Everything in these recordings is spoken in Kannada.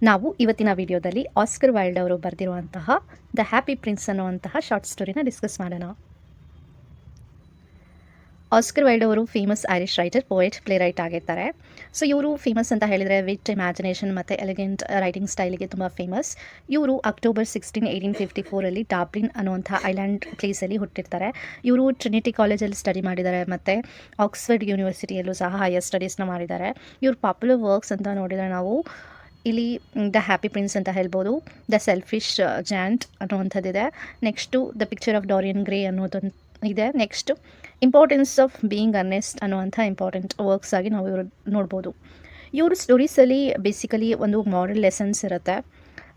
ನಾವು ಇವತ್ತಿನ ವಿಡಿಯೋದಲ್ಲಿ ಆಸ್ಕರ್ ವೈಲ್ಡ್ ಅವರು ಬರೆದಿರುವಂತಹ ದ ಹ್ಯಾಪಿ ಪ್ರಿನ್ಸ್ ಅನ್ನುವಂತಹ ಶಾರ್ಟ್ ಸ್ಟೋರಿನ ಡಿಸ್ಕಸ್ ಮಾಡೋಣ. ಆಸ್ಕರ್ ವೈಲ್ಡ್ ಅವರು famous Irish writer, poet, play right ಆಗಿರ್ತಾರೆ. ಸೊ ಇವರು ಫೇಮಸ್ ಅಂತ ಹೇಳಿದರೆ ವಿತ್ ಇಮ್ಯಾಜಿನೇಷನ್ ಮತ್ತು ಎಲಿಗೆಂಟ್ ರೈಟಿಂಗ್ ಸ್ಟೈಲಿಗೆ ತುಂಬ ಫೇಮಸ್. ಇವರು ಅಕ್ಟೋಬರ್ 16, 1854 ಡಾಬ್ಲಿನ್ ಅನ್ನುವಂಥ ಐಲ್ಯಾಂಡ್ ಪ್ಲೇಸಲ್ಲಿ ಹುಟ್ಟಿರ್ತಾರೆ. ಇವರು ಟ್ರಿನಿಟಿ ಕಾಲೇಜಲ್ಲಿ ಸ್ಟಡಿ ಮಾಡಿದ್ದಾರೆ ಮತ್ತು ಆಕ್ಸ್ಫರ್ಡ್ ಯೂನಿವರ್ಸಿಟಿಯಲ್ಲೂ ಸಹ ಹೈಯರ್ ಸ್ಟಡೀಸ್ನ ಮಾಡಿದ್ದಾರೆ. ಇವ್ರ ಪಾಪ್ಯುಲರ್ ವರ್ಕ್ಸ್ ಅಂತ ನೋಡಿದರೆ ನಾವು ಇಲ್ಲಿ ದ ಹ್ಯಾಪಿ ಪ್ರಿನ್ಸ್ ಅಂತ ಹೇಳ್ಬೋದು, ದ ಸೆಲ್ಫಿಶ್ ಜಾಂಟ್ ಅನ್ನುವಂಥದ್ದಿದೆ, next the picture of Dorian Gray ಅನ್ನೋದೊಂದು ಇದೆ, next importance of being earnest ಅನ್ನುವಂಥ ಇಂಪಾರ್ಟೆಂಟ್ ವರ್ಕ್ಸ್ ಆಗಿ ನಾವು ಇವರು ನೋಡ್ಬೋದು. ಇವರು ಸ್ಟೋರೀಸಲ್ಲಿ ಬೇಸಿಕಲಿ ಒಂದು ಮಾರಲ್ ಲೆಸನ್ಸ್ ಇರುತ್ತೆ.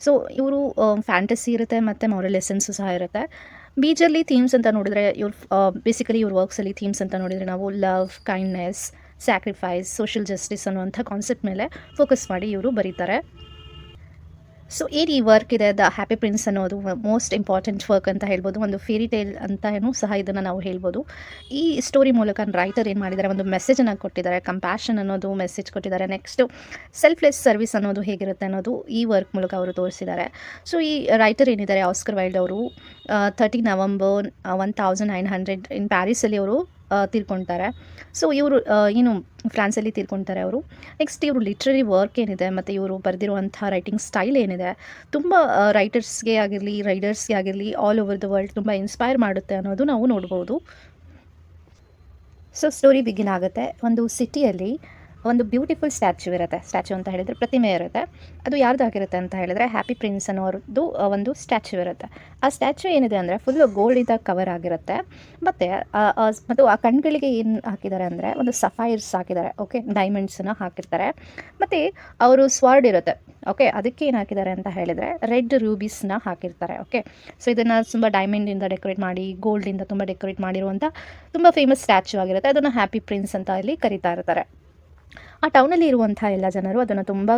ಸೊ ಇವರು ಫ್ಯಾಂಟಸಿ ಇರುತ್ತೆ ಮತ್ತು ಮಾರಲ್ ಲೆಸನ್ಸು ಸಹ ಇರುತ್ತೆ. ಮೇಜರ್ಲಿ ಥೀಮ್ಸ್ ಅಂತ ನೋಡಿದರೆ ಬೇಸಿಕಲಿ ಇವ್ರ ವರ್ಕ್ಸಲ್ಲಿ ಥೀಮ್ಸ್ ಅಂತ ನೋಡಿದರೆ ನಾವು love, kindness, sacrifice, social justice ಅನ್ನುವಂಥ ಕಾನ್ಸೆಪ್ಟ್ ಮೇಲೆ ಫೋಕಸ್ ಮಾಡಿ ಇವರು ಬರೀತಾರೆ. ಸೊ ಏನು ಈ ವರ್ಕ್ ಇದೆ, ದ ಹ್ಯಾಪಿ ಪ್ರಿನ್ಸ್ ಅನ್ನೋದು ಮೋಸ್ಟ್ ಇಂಪಾರ್ಟೆಂಟ್ ವರ್ಕ್ ಅಂತ ಹೇಳ್ಬೋದು. ಒಂದು ಫೇರಿ ಟೇಲ್ ಅಂತಲೂ ಸಹ ಇದನ್ನು ನಾವು ಹೇಳ್ಬೋದು. ಈ ಸ್ಟೋರಿ ಮೂಲಕ ರೈಟರ್ ಏನು ಮಾಡಿದ್ದಾರೆ, ಒಂದು ಮೆಸೇಜನ್ನು ಕೊಟ್ಟಿದ್ದಾರೆ. ಕಂಪ್ಯಾಷನ್ ಅನ್ನೋದು ಮೆಸೇಜ್ ಕೊಟ್ಟಿದ್ದಾರೆ. ನೆಕ್ಸ್ಟು ಸೆಲ್ಫ್ಲೆಸ್ ಸರ್ವಿಸ್ ಅನ್ನೋದು ಹೇಗಿರುತ್ತೆ ಅನ್ನೋದು ಈ ವರ್ಕ್ ಮೂಲಕ ಅವರು ತೋರಿಸಿದ್ದಾರೆ. ಸೊ ಈ ರೈಟರ್ ಏನಿದ್ದಾರೆ ಆಸ್ಕರ್ ವೈಲ್ಡ್ ಅವರು 30 ನವಂಬರ್ 1900 ಇನ್ ಪ್ಯಾರಿಸಲ್ಲಿ ಅವರು ತೀರ್ಕೊಳ್ತಾರೆ. ಸೊ ಇವರು ಏನು ಫ್ರಾನ್ಸಲ್ಲಿ ತೀರ್ಕೊಳ್ತಾರೆ ಅವರು. ನೆಕ್ಸ್ಟ್ ಇವರು ಲಿಟ್ರರಿ ವರ್ಕ್ ಏನಿದೆ ಮತ್ತು ಇವರು ಬರೆದಿರುವಂಥ ರೈಟಿಂಗ್ ಸ್ಟೈಲ್ ಏನಿದೆ ತುಂಬ ರೈಟರ್ಸ್ಗೆ ಆಗಿರಲಿ, ರೈಡರ್ಸ್ಗೆ ಆಗಿರಲಿ ಆಲ್ ಓವರ್ ದ ವರ್ಲ್ಡ್ ತುಂಬ ಇನ್ಸ್ಪೈರ್ ಮಾಡುತ್ತೆ ಅನ್ನೋದು ನಾವು ನೋಡ್ಬೋದು. ಸೊ ಸ್ಟೋರಿ ಬಿಗಿನ್ ಆಗುತ್ತೆ. ಒಂದು ಸಿಟಿಯಲ್ಲಿ ಒಂದು ಬ್ಯೂಟಿಫುಲ್ ಸ್ಟ್ಯಾಚ್ಯೂ ಇರುತ್ತೆ. ಸ್ಟ್ಯಾಚ್ಯೂ ಅಂತ ಹೇಳಿದರೆ ಪ್ರತಿಮೆ ಇರುತ್ತೆ. ಅದು ಯಾರ್ದಾಗಿರುತ್ತೆ ಅಂತ ಹೇಳಿದರೆ ಹ್ಯಾಪಿ ಪ್ರಿನ್ಸ್ ಅನ್ನೋರದ್ದು ಒಂದು ಸ್ಟ್ಯಾಚ್ಯೂ ಇರುತ್ತೆ. ಆ ಸ್ಟ್ಯಾಚ್ಯೂ ಏನಿದೆ ಅಂದರೆ ಫುಲ್ಲು ಗೋಲ್ಡಿಂದ ಕವರ್ ಆಗಿರುತ್ತೆ. ಮತ್ತು ಆ ಕಣ್ಗಳಿಗೆ ಏನು ಹಾಕಿದ್ದಾರೆ ಅಂದರೆ ಒಂದು ಸಫೈರ್ಸ್ ಹಾಕಿದ್ದಾರೆ. ಓಕೆ, ಡೈಮಂಡ್ಸನ್ನು ಹಾಕಿರ್ತಾರೆ. ಮತ್ತು ಅವರು ಸ್ವಾರ್ಡ್ ಇರುತ್ತೆ. ಓಕೆ, ಅದಕ್ಕೆ ಏನು ಹಾಕಿದ್ದಾರೆ ಅಂತ ಹೇಳಿದರೆ ರೆಡ್ ರೂಬೀಸ್ನ ಹಾಕಿರ್ತಾರೆ. ಓಕೆ, ಸೊ ಇದನ್ನು ತುಂಬ ಡೈಮಂಡಿಂದ ಡೆಕೋರೇಟ್ ಮಾಡಿ, ಗೋಲ್ಡಿಂದ ತುಂಬ ಡೆಕೋರೇಟ್ ಮಾಡಿರುವಂಥ ತುಂಬ ಫೇಮಸ್ ಸ್ಟ್ಯಾಚ್ಯೂ ಆಗಿರುತ್ತೆ. ಅದನ್ನು ಹ್ಯಾಪಿ ಪ್ರಿನ್ಸ್ ಅಂತ ಇಲ್ಲಿ ಕರೀತಾ ಇರ್ತಾರೆ. ಆ ಟೌನಲ್ಲಿ ಇರುವಂಥ ಎಲ್ಲ ಜನರು ಅದನ್ನು ತುಂಬ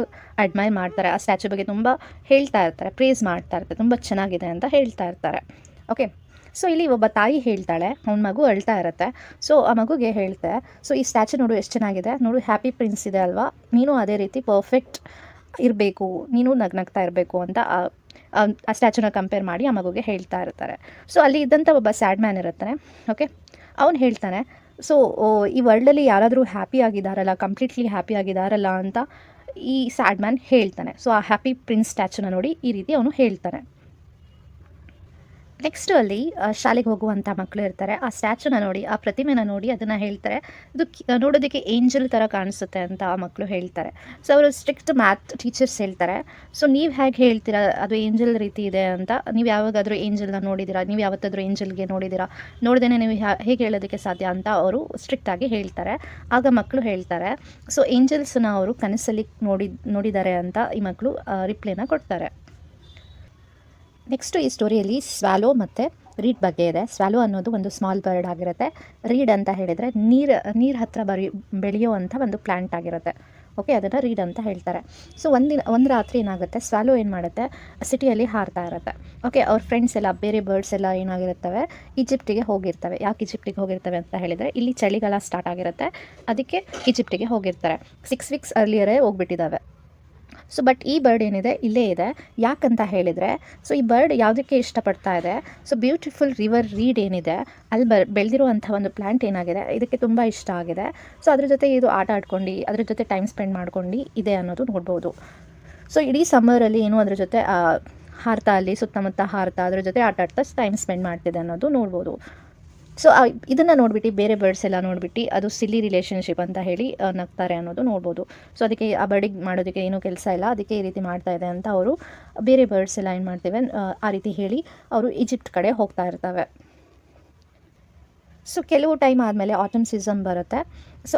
ಅಡ್ಮೈರ್ ಮಾಡ್ತಾರೆ. ಆ ಸ್ಟ್ಯಾಚ್ಯೂ ಬಗ್ಗೆ ತುಂಬ ಹೇಳ್ತಾ ಇರ್ತಾರೆ, ಪ್ರೇಸ್ ಮಾಡ್ತಾ ಇರ್ತಾರೆ, ತುಂಬ ಚೆನ್ನಾಗಿದೆ ಅಂತ ಹೇಳ್ತಾ ಇರ್ತಾರೆ. ಓಕೆ, ಸೊ ಇಲ್ಲಿ ಒಬ್ಬ ತಾಯಿ ಹೇಳ್ತಾಳೆ, ಅವ್ನ ಮಗು ಅಳ್ತಾ ಇರುತ್ತೆ. ಸೊ ಆ ಮಗುಗೆ ಹೇಳ್ತೆ, ಸೊ ಈ ಸ್ಟ್ಯಾಚ್ಯೂ ನೋಡು ಎಷ್ಟು ಚೆನ್ನಾಗಿದೆ, ನೋಡು ಹ್ಯಾಪಿ ಪ್ರಿನ್ಸ್ ಇದೆ ಅಲ್ವಾ, ನೀನು ಅದೇ ರೀತಿ ಪರ್ಫೆಕ್ಟ್ ಇರಬೇಕು, ನೀನು ನಗ್ನಗ್ತಾ ಇರಬೇಕು ಅಂತ ಆ ಸ್ಟ್ಯಾಚ್ಯೂನ ಕಂಪೇರ್ ಮಾಡಿ ಆ ಮಗುಗೆ ಹೇಳ್ತಾ ಇರ್ತಾರೆ. ಸೊ ಅಲ್ಲಿ ಇದ್ದಂಥ ಒಬ್ಬ ಸ್ಯಾಡ್ ಮ್ಯಾನ್ ಇರ್ತಾನೆ. ಓಕೆ, ಅವನು ಹೇಳ್ತಾನೆ, ಸೊ ಈ ವರ್ಲ್ಡಲ್ಲಿ ಯಾರಾದರೂ ಹ್ಯಾಪಿ ಆಗಿದ್ದಾರಲ್ಲ, ಕಂಪ್ಲೀಟ್ಲಿ ಹ್ಯಾಪಿ ಆಗಿದ್ದಾರಲ್ಲ ಅಂತ ಈ ಸ್ಯಾಡ್ ಮ್ಯಾನ್ ಹೇಳ್ತಾನೆ. ಸೊ ಆ ಹ್ಯಾಪಿ ಪ್ರಿನ್ಸ್ ಸ್ಟ್ಯಾಚ್ಯೂನ ನೋಡಿ ಈ ರೀತಿ ಅವನು ಹೇಳ್ತಾನೆ. ನೆಕ್ಸ್ಟು ಅಲ್ಲಿ ಶಾಲೆಗೆ ಹೋಗುವಂಥ ಮಕ್ಕಳು ಇರ್ತಾರೆ. ಆ ಸ್ಟ್ಯಾಚ್ಯೂನ ನೋಡಿ, ಆ ಪ್ರತಿಮೆನ ನೋಡಿ ಅದನ್ನು ಹೇಳ್ತಾರೆ, ಇದು ನೋಡೋದಕ್ಕೆ ಏಂಜಲ್ ಥರ ಕಾಣಿಸುತ್ತೆ ಅಂತ ಆ ಮಕ್ಕಳು ಹೇಳ್ತಾರೆ. ಸೊ ಅವರು ಸ್ಟ್ರಿಕ್ಟ್ ಮ್ಯಾಥ್ ಟೀಚರ್ಸ್ ಹೇಳ್ತಾರೆ, ಸೊ ನೀವು ಹೇಗೆ ಹೇಳ್ತೀರಾ ಅದು ಏಂಜಲ್ ರೀತಿ ಇದೆ ಅಂತ, ನೀವು ಯಾವಾಗಾದರೂ ಏಂಜಲ್ನ ನೋಡಿದ್ದೀರಾ, ನೀವು ಯಾವತ್ತಾದರೂ ಏಂಜಲ್ಗೆ ನೋಡಿದ್ದೀರಾ, ನೋಡ್ದೇ ನೀವು ಹೇಗೆ ಹೇಳೋದಕ್ಕೆ ಸಾಧ್ಯ ಅಂತ ಅವರು ಸ್ಟ್ರಿಕ್ಟಾಗಿ ಹೇಳ್ತಾರೆ. ಆಗ ಮಕ್ಕಳು ಹೇಳ್ತಾರೆ, ಸೊ ಏಂಜಲ್ಸನ್ನ ಅವರು ಕನಸಲ್ಲಿ ನೋಡಿದ್ದಾರೆ ಅಂತ ಈ ಮಕ್ಕಳು ರಿಪ್ಲೈನ ಕೊಡ್ತಾರೆ. ನೆಕ್ಸ್ಟು ಈ ಸ್ಟೋರಿಯಲ್ಲಿ ಸ್ವ್ಯಾಲೋ ಮತ್ತು ರೀಡ್ ಬಗ್ಗೆ ಇದೆ. ಸ್ವ್ಯಾಲೋ ಅನ್ನೋದು ಒಂದು ಸ್ಮಾಲ್ ಬರ್ಡ್ ಆಗಿರುತ್ತೆ. ರೀಡ್ ಅಂತ ಹೇಳಿದರೆ ನೀರು ಹತ್ತಿರ ಬೆಳೆಯುವಂಥ ಒಂದು ಪ್ಲ್ಯಾಂಟ್ ಆಗಿರುತ್ತೆ. ಓಕೆ, ಅದನ್ನು ರೀಡ್ ಅಂತ ಹೇಳ್ತಾರೆ. ಸೊ ಒಂದು ರಾತ್ರಿ ಏನಾಗುತ್ತೆ, ಸ್ವ್ಯಾಲೋ ಏನು ಮಾಡುತ್ತೆ, ಸಿಟಿಯಲ್ಲಿ ಹಾರ್ತಾ ಇರುತ್ತೆ. ಓಕೆ, ಅವ್ರ ಫ್ರೆಂಡ್ಸ್ ಎಲ್ಲ, ಬೇರೆ ಬರ್ಡ್ಸ್ ಎಲ್ಲ ಏನಾಗಿರುತ್ತವೆ, ಈಜಿಪ್ಟಿಗೆ ಹೋಗಿರ್ತವೆ. ಯಾಕೆ ಈಜಿಪ್ಟಿಗೆ ಹೋಗಿರ್ತವೆ ಅಂತ ಹೇಳಿದರೆ ಇಲ್ಲಿ ಚಳಿಗಾಲ ಸ್ಟಾರ್ಟ್ ಆಗಿರುತ್ತೆ, ಅದಕ್ಕೆ ಈಜಿಪ್ಟಿಗೆ ಹೋಗಿರ್ತಾರೆ. 6 ವೀಕ್ಸ್ ಅರ್ಲಿಯರೇ ಹೋಗ್ಬಿಟ್ಟಿದ್ದಾವೆ. ಸೊ ಬಟ್ ಈ ಬರ್ಡ್ ಏನಿದೆ ಇಲ್ಲೇ ಇದೆ. ಯಾಕಂತ ಹೇಳಿದರೆ, ಸೊ ಈ ಬರ್ಡ್ ಯಾವುದಕ್ಕೆ ಇಷ್ಟಪಡ್ತಾ ಇದೆ, ಸೊ ಬ್ಯೂಟಿಫುಲ್ ರಿವರ್ ರೀಡ್ ಏನಿದೆ ಅಲ್ಲಿ ಬೆಳೆದಿರುವಂಥ ಒಂದು ಪ್ಲ್ಯಾಂಟ್ ಏನಾಗಿದೆ ಇದಕ್ಕೆ ತುಂಬ ಇಷ್ಟ ಆಗಿದೆ. ಸೊ ಅದ್ರ ಜೊತೆ ಇದು ಆಟ ಆಡ್ಕೊಂಡು, ಅದ್ರ ಜೊತೆ ಟೈಮ್ ಸ್ಪೆಂಡ್ ಮಾಡ್ಕೊಂಡು ಇದೆ ಅನ್ನೋದು ನೋಡ್ಬೋದು. ಸೊ ಇಡೀ ಸಮ್ಮರಲ್ಲಿ ಏನು ಅದ್ರ ಜೊತೆ ಹಾರ್ತಾ, ಅಲ್ಲಿ ಸುತ್ತಮುತ್ತ ಹಾರ್ತಾ ಅದ್ರ ಜೊತೆ ಆಟ ಆಡ್ತಾ ಟೈಮ್ ಸ್ಪೆಂಡ್ ಮಾಡ್ತಿದೆ ಅನ್ನೋದು ನೋಡ್ಬೋದು. ಸೊ ಇದನ್ನು ನೋಡಿಬಿಟ್ಟು ಬೇರೆ ಬರ್ಡ್ಸ್ ಎಲ್ಲ ನೋಡಿಬಿಟ್ಟು ಅದು ಸಿಲ್ಲಿ ರಿಲೇಷನ್ಶಿಪ್ ಅಂತ ಹೇಳಿ ನಗ್ತಾರೆ ಅನ್ನೋದು ನೋಡ್ಬೋದು. ಸೊ ಅದಕ್ಕೆ ಆ ಬರ್ಡಿಗೆ ಮಾಡೋದಕ್ಕೆ ಏನೂ ಕೆಲಸ ಇಲ್ಲ, ಅದಕ್ಕೆ ಈ ರೀತಿ ಮಾಡ್ತಾ ಇದೆ ಅಂತ ಅವರು ಬೇರೆ ಬರ್ಡ್ಸ್ ಎಲ್ಲ ಏನು ಮಾಡ್ತೇವೆ ಆ ರೀತಿ ಹೇಳಿ ಅವರು ಈಜಿಪ್ಟ್ ಕಡೆ ಹೋಗ್ತಾ ಇರ್ತವೆ. ಸೊ ಕೆಲವು ಟೈಮ್ ಆದಮೇಲೆ ಆಟಮ್ ಸೀಸನ್ ಬರುತ್ತೆ. ಸೊ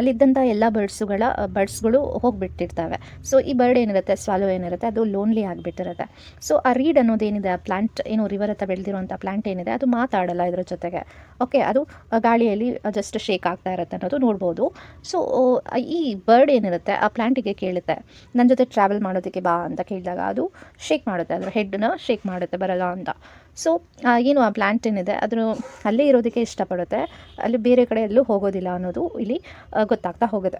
ಅಲ್ಲಿದ್ದಂಥ ಎಲ್ಲ ಬರ್ಡ್ಸ್ಗಳು ಹೋಗಿಬಿಟ್ಟಿರ್ತವೆ. ಸೊ ಈ ಬರ್ಡ್ ಏನಿರುತ್ತೆ, ಸ್ವಾಲೋ ಏನಿರುತ್ತೆ, ಅದು ಲೋನ್ಲಿ ಆಗಿಬಿಟ್ಟಿರುತ್ತೆ. ಸೊ ಆ ರೀಡ್ ಅನ್ನೋದೇನಿದೆ, ಆ ಪ್ಲ್ಯಾಂಟ್ ಏನು ರಿವರ್ ಹತ್ರ ಬೆಳೆದಿರುವಂಥ ಪ್ಲ್ಯಾಂಟ್ ಏನಿದೆ ಅದು ಮಾತಾಡಲ್ಲ ಇದ್ರ ಜೊತೆಗೆ. ಓಕೆ, ಅದು ಗಾಳಿಯಲ್ಲಿ ಜಸ್ಟ್ ಶೇಕ್ ಆಗ್ತಾ ಇರುತ್ತೆ ಅನ್ನೋದು ನೋಡ್ಬೋದು. ಸೊ ಈ ಬರ್ಡ್ ಏನಿರುತ್ತೆ ಆ ಪ್ಲ್ಯಾಂಟಿಗೆ ಕೇಳುತ್ತೆ, ನನ್ನ ಜೊತೆ ಟ್ರಾವೆಲ್ ಮಾಡೋದಕ್ಕೆ ಬಾ ಅಂತ ಕೇಳಿದಾಗ ಅದು ಶೇಕ್ ಮಾಡುತ್ತೆ, ಅದರ ಹೆಡ್ನ ಶೇಕ್ ಮಾಡುತ್ತೆ, ಬರಲ್ಲ ಅಂತ. ಸೊ ಏನು ಆ ಪ್ಲ್ಯಾಂಟ್ ಏನಿದೆ ಅದ್ರ ಅಲ್ಲೇ ಇರೋದಕ್ಕೆ ಇಷ್ಟಪಡುತ್ತೆ, ಅಲ್ಲಿ ಬೇರೆ ಕಡೆ ಎಲ್ಲೂ ಹೋಗೋದಿಲ್ಲ ಅನ್ನೋದು ಇಲ್ಲಿ ಗೊತ್ತಾಗ್ತಾ ಹೋಗುತ್ತೆ.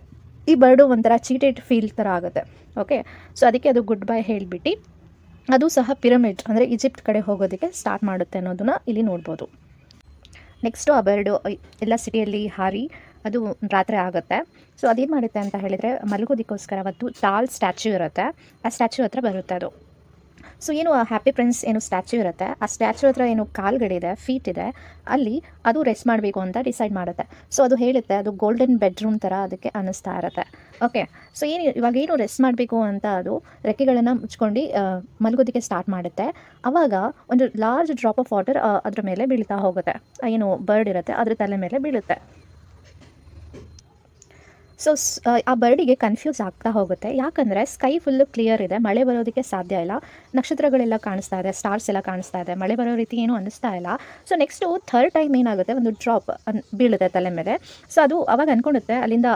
ಈ ಬರ್ಡು ಒಂಥರ ಚೀಟೆಡ್ ಫೀಲ್ ಥರ ಆಗುತ್ತೆ. ಓಕೆ, ಸೊ ಅದಕ್ಕೆ ಅದು ಗುಡ್ ಬೈ ಹೇಳಿಬಿಟ್ಟು ಅದು ಸಹ ಪಿರಮಿಡ್ ಅಂದರೆ ಈಜಿಪ್ಟ್ ಕಡೆ ಹೋಗೋದಕ್ಕೆ ಸ್ಟಾರ್ಟ್ ಮಾಡುತ್ತೆ ಅನ್ನೋದನ್ನ ಇಲ್ಲಿ ನೋಡ್ಬೋದು. ನೆಕ್ಸ್ಟು ಆ ಬರ್ಡು ಎಲ್ಲ ಸಿಟಿಯಲ್ಲಿ ಹಾರಿ ಅದು ರಾತ್ರಿ ಆಗುತ್ತೆ. ಸೊ ಅದೇನು ಮಾಡುತ್ತೆ ಅಂತ ಹೇಳಿದರೆ ಮಲಗೋದಕ್ಕೋಸ್ಕರ ಅವತ್ತು ಟಾಲ್ ಸ್ಟ್ಯಾಚ್ಯೂ ಇರುತ್ತೆ, ಆ ಸ್ಟ್ಯಾಚ್ಯೂ ಹತ್ರ ಬರುತ್ತೆ ಅದು. ಸೊ ಏನು ಆ ಹ್ಯಾಪಿ ಪ್ರಿನ್ಸ್ ಏನು ಸ್ಟ್ಯಾಚ್ಯೂ ಇರುತ್ತೆ, ಆ ಸ್ಟ್ಯಾಚ್ಯೂ ಹತ್ರ ಏನು ಕಾಲ್ಗಳಿದೆ, ಫೀಟ್ ಇದೆ, ಅಲ್ಲಿ ಅದು ರೆಸ್ಟ್ ಮಾಡಬೇಕು ಅಂತ ಡಿಸೈಡ್ ಮಾಡುತ್ತೆ. ಸೊ ಅದು ಹೇಳುತ್ತೆ ಅದು ಗೋಲ್ಡನ್ ಬೆಡ್ರೂಮ್ ಥರ ಅದಕ್ಕೆ ಅನ್ನಿಸ್ತಾ ಇರುತ್ತೆ. ಓಕೆ, ಸೊ ಇವಾಗ ಏನು ರೆಸ್ಟ್ ಮಾಡಬೇಕು ಅಂತ ಅದು ರೆಕ್ಕೆಗಳನ್ನು ಮುಚ್ಕೊಂಡು ಮಲಗೋದಕ್ಕೆ ಸ್ಟಾರ್ಟ್ ಮಾಡುತ್ತೆ. ಆವಾಗ ಒಂದು ಲಾರ್ಜ್ ಡ್ರಾಪ್ ಆಫ್ ವಾಟರ್ ಅದ್ರ ಮೇಲೆ ಬೀಳ್ತಾ ಹೋಗುತ್ತೆ, ಏನು ಬರ್ಡ್ ಇರುತ್ತೆ ಅದ್ರ ತಲೆ ಮೇಲೆ ಬೀಳುತ್ತೆ. ಸೊ ಆ ಬರ್ಡಿಗೆ ಕನ್ಫ್ಯೂಸ್ ಆಗ್ತಾ ಹೋಗುತ್ತೆ, ಯಾಕಂದರೆ ಸ್ಕೈ ಫುಲ್ಲು ಕ್ಲಿಯರ್ ಇದೆ, ಮಳೆ ಬರೋದಕ್ಕೆ ಸಾಧ್ಯ ಇಲ್ಲ, ನಕ್ಷತ್ರಗಳೆಲ್ಲ ಕಾಣಿಸ್ತಾ ಇದೆ, ಸ್ಟಾರ್ಸ್ ಎಲ್ಲ ಕಾಣಿಸ್ತಾ ಇದೆ, ಮಳೆ ಬರೋ ರೀತಿ ಏನೂ ಅನ್ನಿಸ್ತಾ ಇಲ್ಲ. ಸೊ ನೆಕ್ಸ್ಟು ಥರ್ಡ್ ಟೈಮ್ ಏನಾಗುತ್ತೆ, ಒಂದು ಡ್ರಾಪ್ ಬೀಳುತ್ತೆ ತಲೆ ಮೇಲೆ. ಸೊ ಅದು ಅವಾಗ ಅಂದ್ಕೊಳುತ್ತೆ ಅಲ್ಲಿಂದ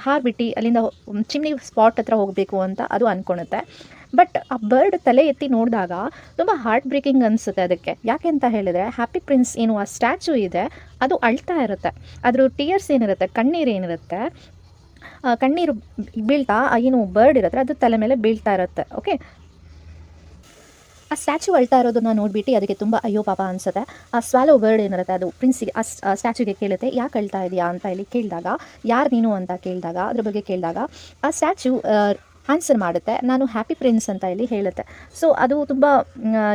ಹಾರ್ಬಿಟ್ಟು ಅಲ್ಲಿಂದ ಚಿಮ್ನಿ ಸ್ಪಾಟ್ ಹತ್ರ ಹೋಗಬೇಕು ಅಂತ ಅದು ಅಂದ್ಕೊಳುತ್ತೆ. ಬಟ್ ಆ ಬರ್ಡ್ ತಲೆ ಎತ್ತಿ ನೋಡಿದಾಗ ತುಂಬ ಹಾರ್ಟ್ ಬ್ರೇಕಿಂಗ್ ಅನಿಸುತ್ತೆ ಅದಕ್ಕೆ. ಯಾಕೆ ಅಂತ ಹೇಳಿದರೆ ಹ್ಯಾಪಿ ಪ್ರಿನ್ಸ್ ಏನು ಆ ಸ್ಟ್ಯಾಚ್ಯೂ ಇದೆ ಅದು ಅಳ್ತಾ ಇರುತ್ತೆ, ಅದ್ರ ಟೀಯರ್ಸ್ ಏನಿರುತ್ತೆ, ಕಣ್ಣೀರು ಏನಿರುತ್ತೆ, ಕಣ್ಣೀರು ಬೀಳ್ತಾ ಏನು ಬರ್ಡ್ ಇರುತ್ತೆ ಅದು ತಲೆ ಮೇಲೆ ಬೀಳ್ತಾ ಇರುತ್ತೆ. ಓಕೆ, ಆ ಸ್ಟ್ಯಾಚ್ಯೂ ಅಳ್ತಾ ಇರೋದನ್ನ ನೋಡಿಬಿಟ್ಟು ಅದಕ್ಕೆ ತುಂಬ ಅಯ್ಯೋ ಪಾಪ ಅನಿಸುತ್ತೆ. ಆ ಸ್ವಾಲೋ ಬರ್ಡ್ ಏನಿರುತ್ತೆ ಅದು ಪ್ರಿನ್ಸಿಗೆ ಆ ಸ್ಟ್ಯಾಚ್ಯೂಗೆ ಕೇಳುತ್ತೆ, ಯಾಕೆ ಅಳ್ತಾ ಇದೆಯಾ ಅಂತ ಇಲ್ಲಿ ಕೇಳಿದಾಗ, ಯಾರು ನೀನು ಅಂತ ಕೇಳಿದಾಗ, ಅದ್ರ ಬಗ್ಗೆ ಕೇಳಿದಾಗ ಆ ಸ್ಟ್ಯಾಚ್ಯೂ ಆನ್ಸರ್ ಮಾಡುತ್ತೆ, ನಾನು ಹ್ಯಾಪಿ ಪ್ರಿನ್ಸ್ ಅಂತ ಇಲ್ಲಿ ಹೇಳುತ್ತೆ. ಸೊ ಅದು ತುಂಬ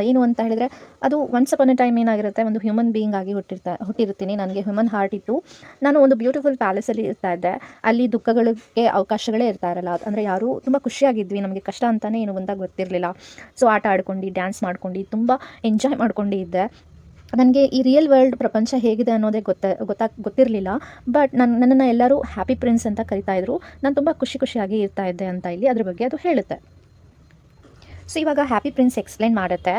ಏನು ಅಂತ ಹೇಳಿದರೆ ಅದು ಒನ್ಸ್ ಅಪಾನ್ ಎ ಟೈಮ್ ಏನಾಗಿರುತ್ತೆ, ಒಂದು ಹ್ಯೂಮನ್ ಬೀಯಿಂಗ್ ಆಗಿ ಹುಟ್ಟಿರ್ತೀನಿ, ನನಗೆ ಹ್ಯೂಮನ್ ಹಾರ್ಟ್ ಇತ್ತು, ನಾನು ಒಂದು ಬ್ಯೂಟಿಫುಲ್ ಪ್ಯಾಲೇಸಲ್ಲಿ ಇರ್ತಾ ಇದ್ದೆ, ಅಲ್ಲಿ ದುಃಖಗಳಿಗೆ ಅವಕಾಶಗಳೇ ಇರ್ತಾ ಇರಲ್ಲ, ಅಂದರೆ ಯಾರೂ ತುಂಬ ಖುಷಿಯಾಗಿದ್ವಿ, ನಮಗೆ ಕಷ್ಟ ಅಂತಲೇ ಏನು ಅಂತ ಗೊತ್ತಿರಲಿಲ್ಲ. ಸೊ ಆಟ ಆಡ್ಕೊಂಡು ಡ್ಯಾನ್ಸ್ ಮಾಡ್ಕೊಂಡು ತುಂಬ ಎಂಜಾಯ್ ಮಾಡ್ಕೊಂಡು ಇದ್ದೆ. ನನಗೆ ಈ ರಿಯಲ್ ವರ್ಲ್ಡ್ ಪ್ರಪಂಚ ಹೇಗಿದೆ ಅನ್ನೋದೇ ಗೊತ್ತಿರಲಿಲ್ಲ. ಬಟ್ ನನ್ನನ್ನು ಎಲ್ಲರೂ ಹ್ಯಾಪಿ ಪ್ರಿನ್ಸ್ ಅಂತ ಕರಿತಾಯಿದ್ರು, ನಾನು ತುಂಬ ಖುಷಿಯಾಗಿ ಇರ್ತಾ ಇದ್ದೆ ಅಂತ ಇಲ್ಲಿ ಅದ್ರ ಬಗ್ಗೆ ಅದು ಹೇಳುತ್ತೆ. ಸೊ ಇವಾಗ ಹ್ಯಾಪಿ ಪ್ರಿನ್ಸ್ ಎಕ್ಸ್ಪ್ಲೈನ್ ಮಾಡುತ್ತೆ,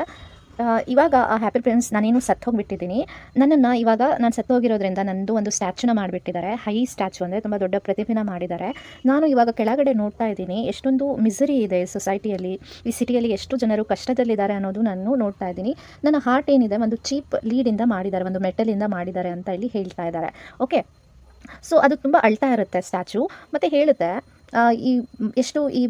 ಇವಾಗ ಆ ಹ್ಯಾಪಿ ಪ್ರಿನ್ಸ್ ನಾನೇನು ಸತ್ತು ಹೋಗಿಬಿಟ್ಟಿದ್ದೀನಿ, ನನ್ನನ್ನು ಇವಾಗ ನಾನು ಸತ್ತು ಹೋಗಿರೋದ್ರಿಂದ ನನ್ನದು ಒಂದು ಸ್ಟ್ಯಾಚ್ಯೂನ ಮಾಡಿಬಿಟ್ಟಿದ್ದಾರೆ, ಹೈ ಸ್ಟ್ಯಾಚ್ಯೂ ಅಂದರೆ ತುಂಬ ದೊಡ್ಡ ಪ್ರತಿಭೆನ ಮಾಡಿದ್ದಾರೆ. ನಾನು ಇವಾಗ ಕೆಳಗಡೆ ನೋಡ್ತಾ ಇದ್ದೀನಿ ಎಷ್ಟೊಂದು ಮಿಸರಿ ಇದೆ ಸೊಸೈಟಿಯಲ್ಲಿ, ಈ ಸಿಟಿಯಲ್ಲಿ ಎಷ್ಟು ಜನರು ಕಷ್ಟದಲ್ಲಿದ್ದಾರೆ ಅನ್ನೋದು ನಾನು ನೋಡ್ತಾ ಇದ್ದೀನಿ. ನನ್ನ ಹಾರ್ಟ್ ಏನಿದೆ ಒಂದು ಚೀಪ್ ಲೀಡಿಂದ ಮಾಡಿದ್ದಾರೆ, ಒಂದು ಮೆಟಲಿಂದ ಮಾಡಿದ್ದಾರೆ ಅಂತ ಇಲ್ಲಿ ಹೇಳ್ತಾ ಇದ್ದಾರೆ. ಓಕೆ, ಸೊ ಅದು ತುಂಬ ಅಳ್ತಾ ಇರುತ್ತೆ ಸ್ಟ್ಯಾಚ್ಯೂ, ಮತ್ತು ಹೇಳುತ್ತೆ ಈ ಎಷ್ಟು ಈ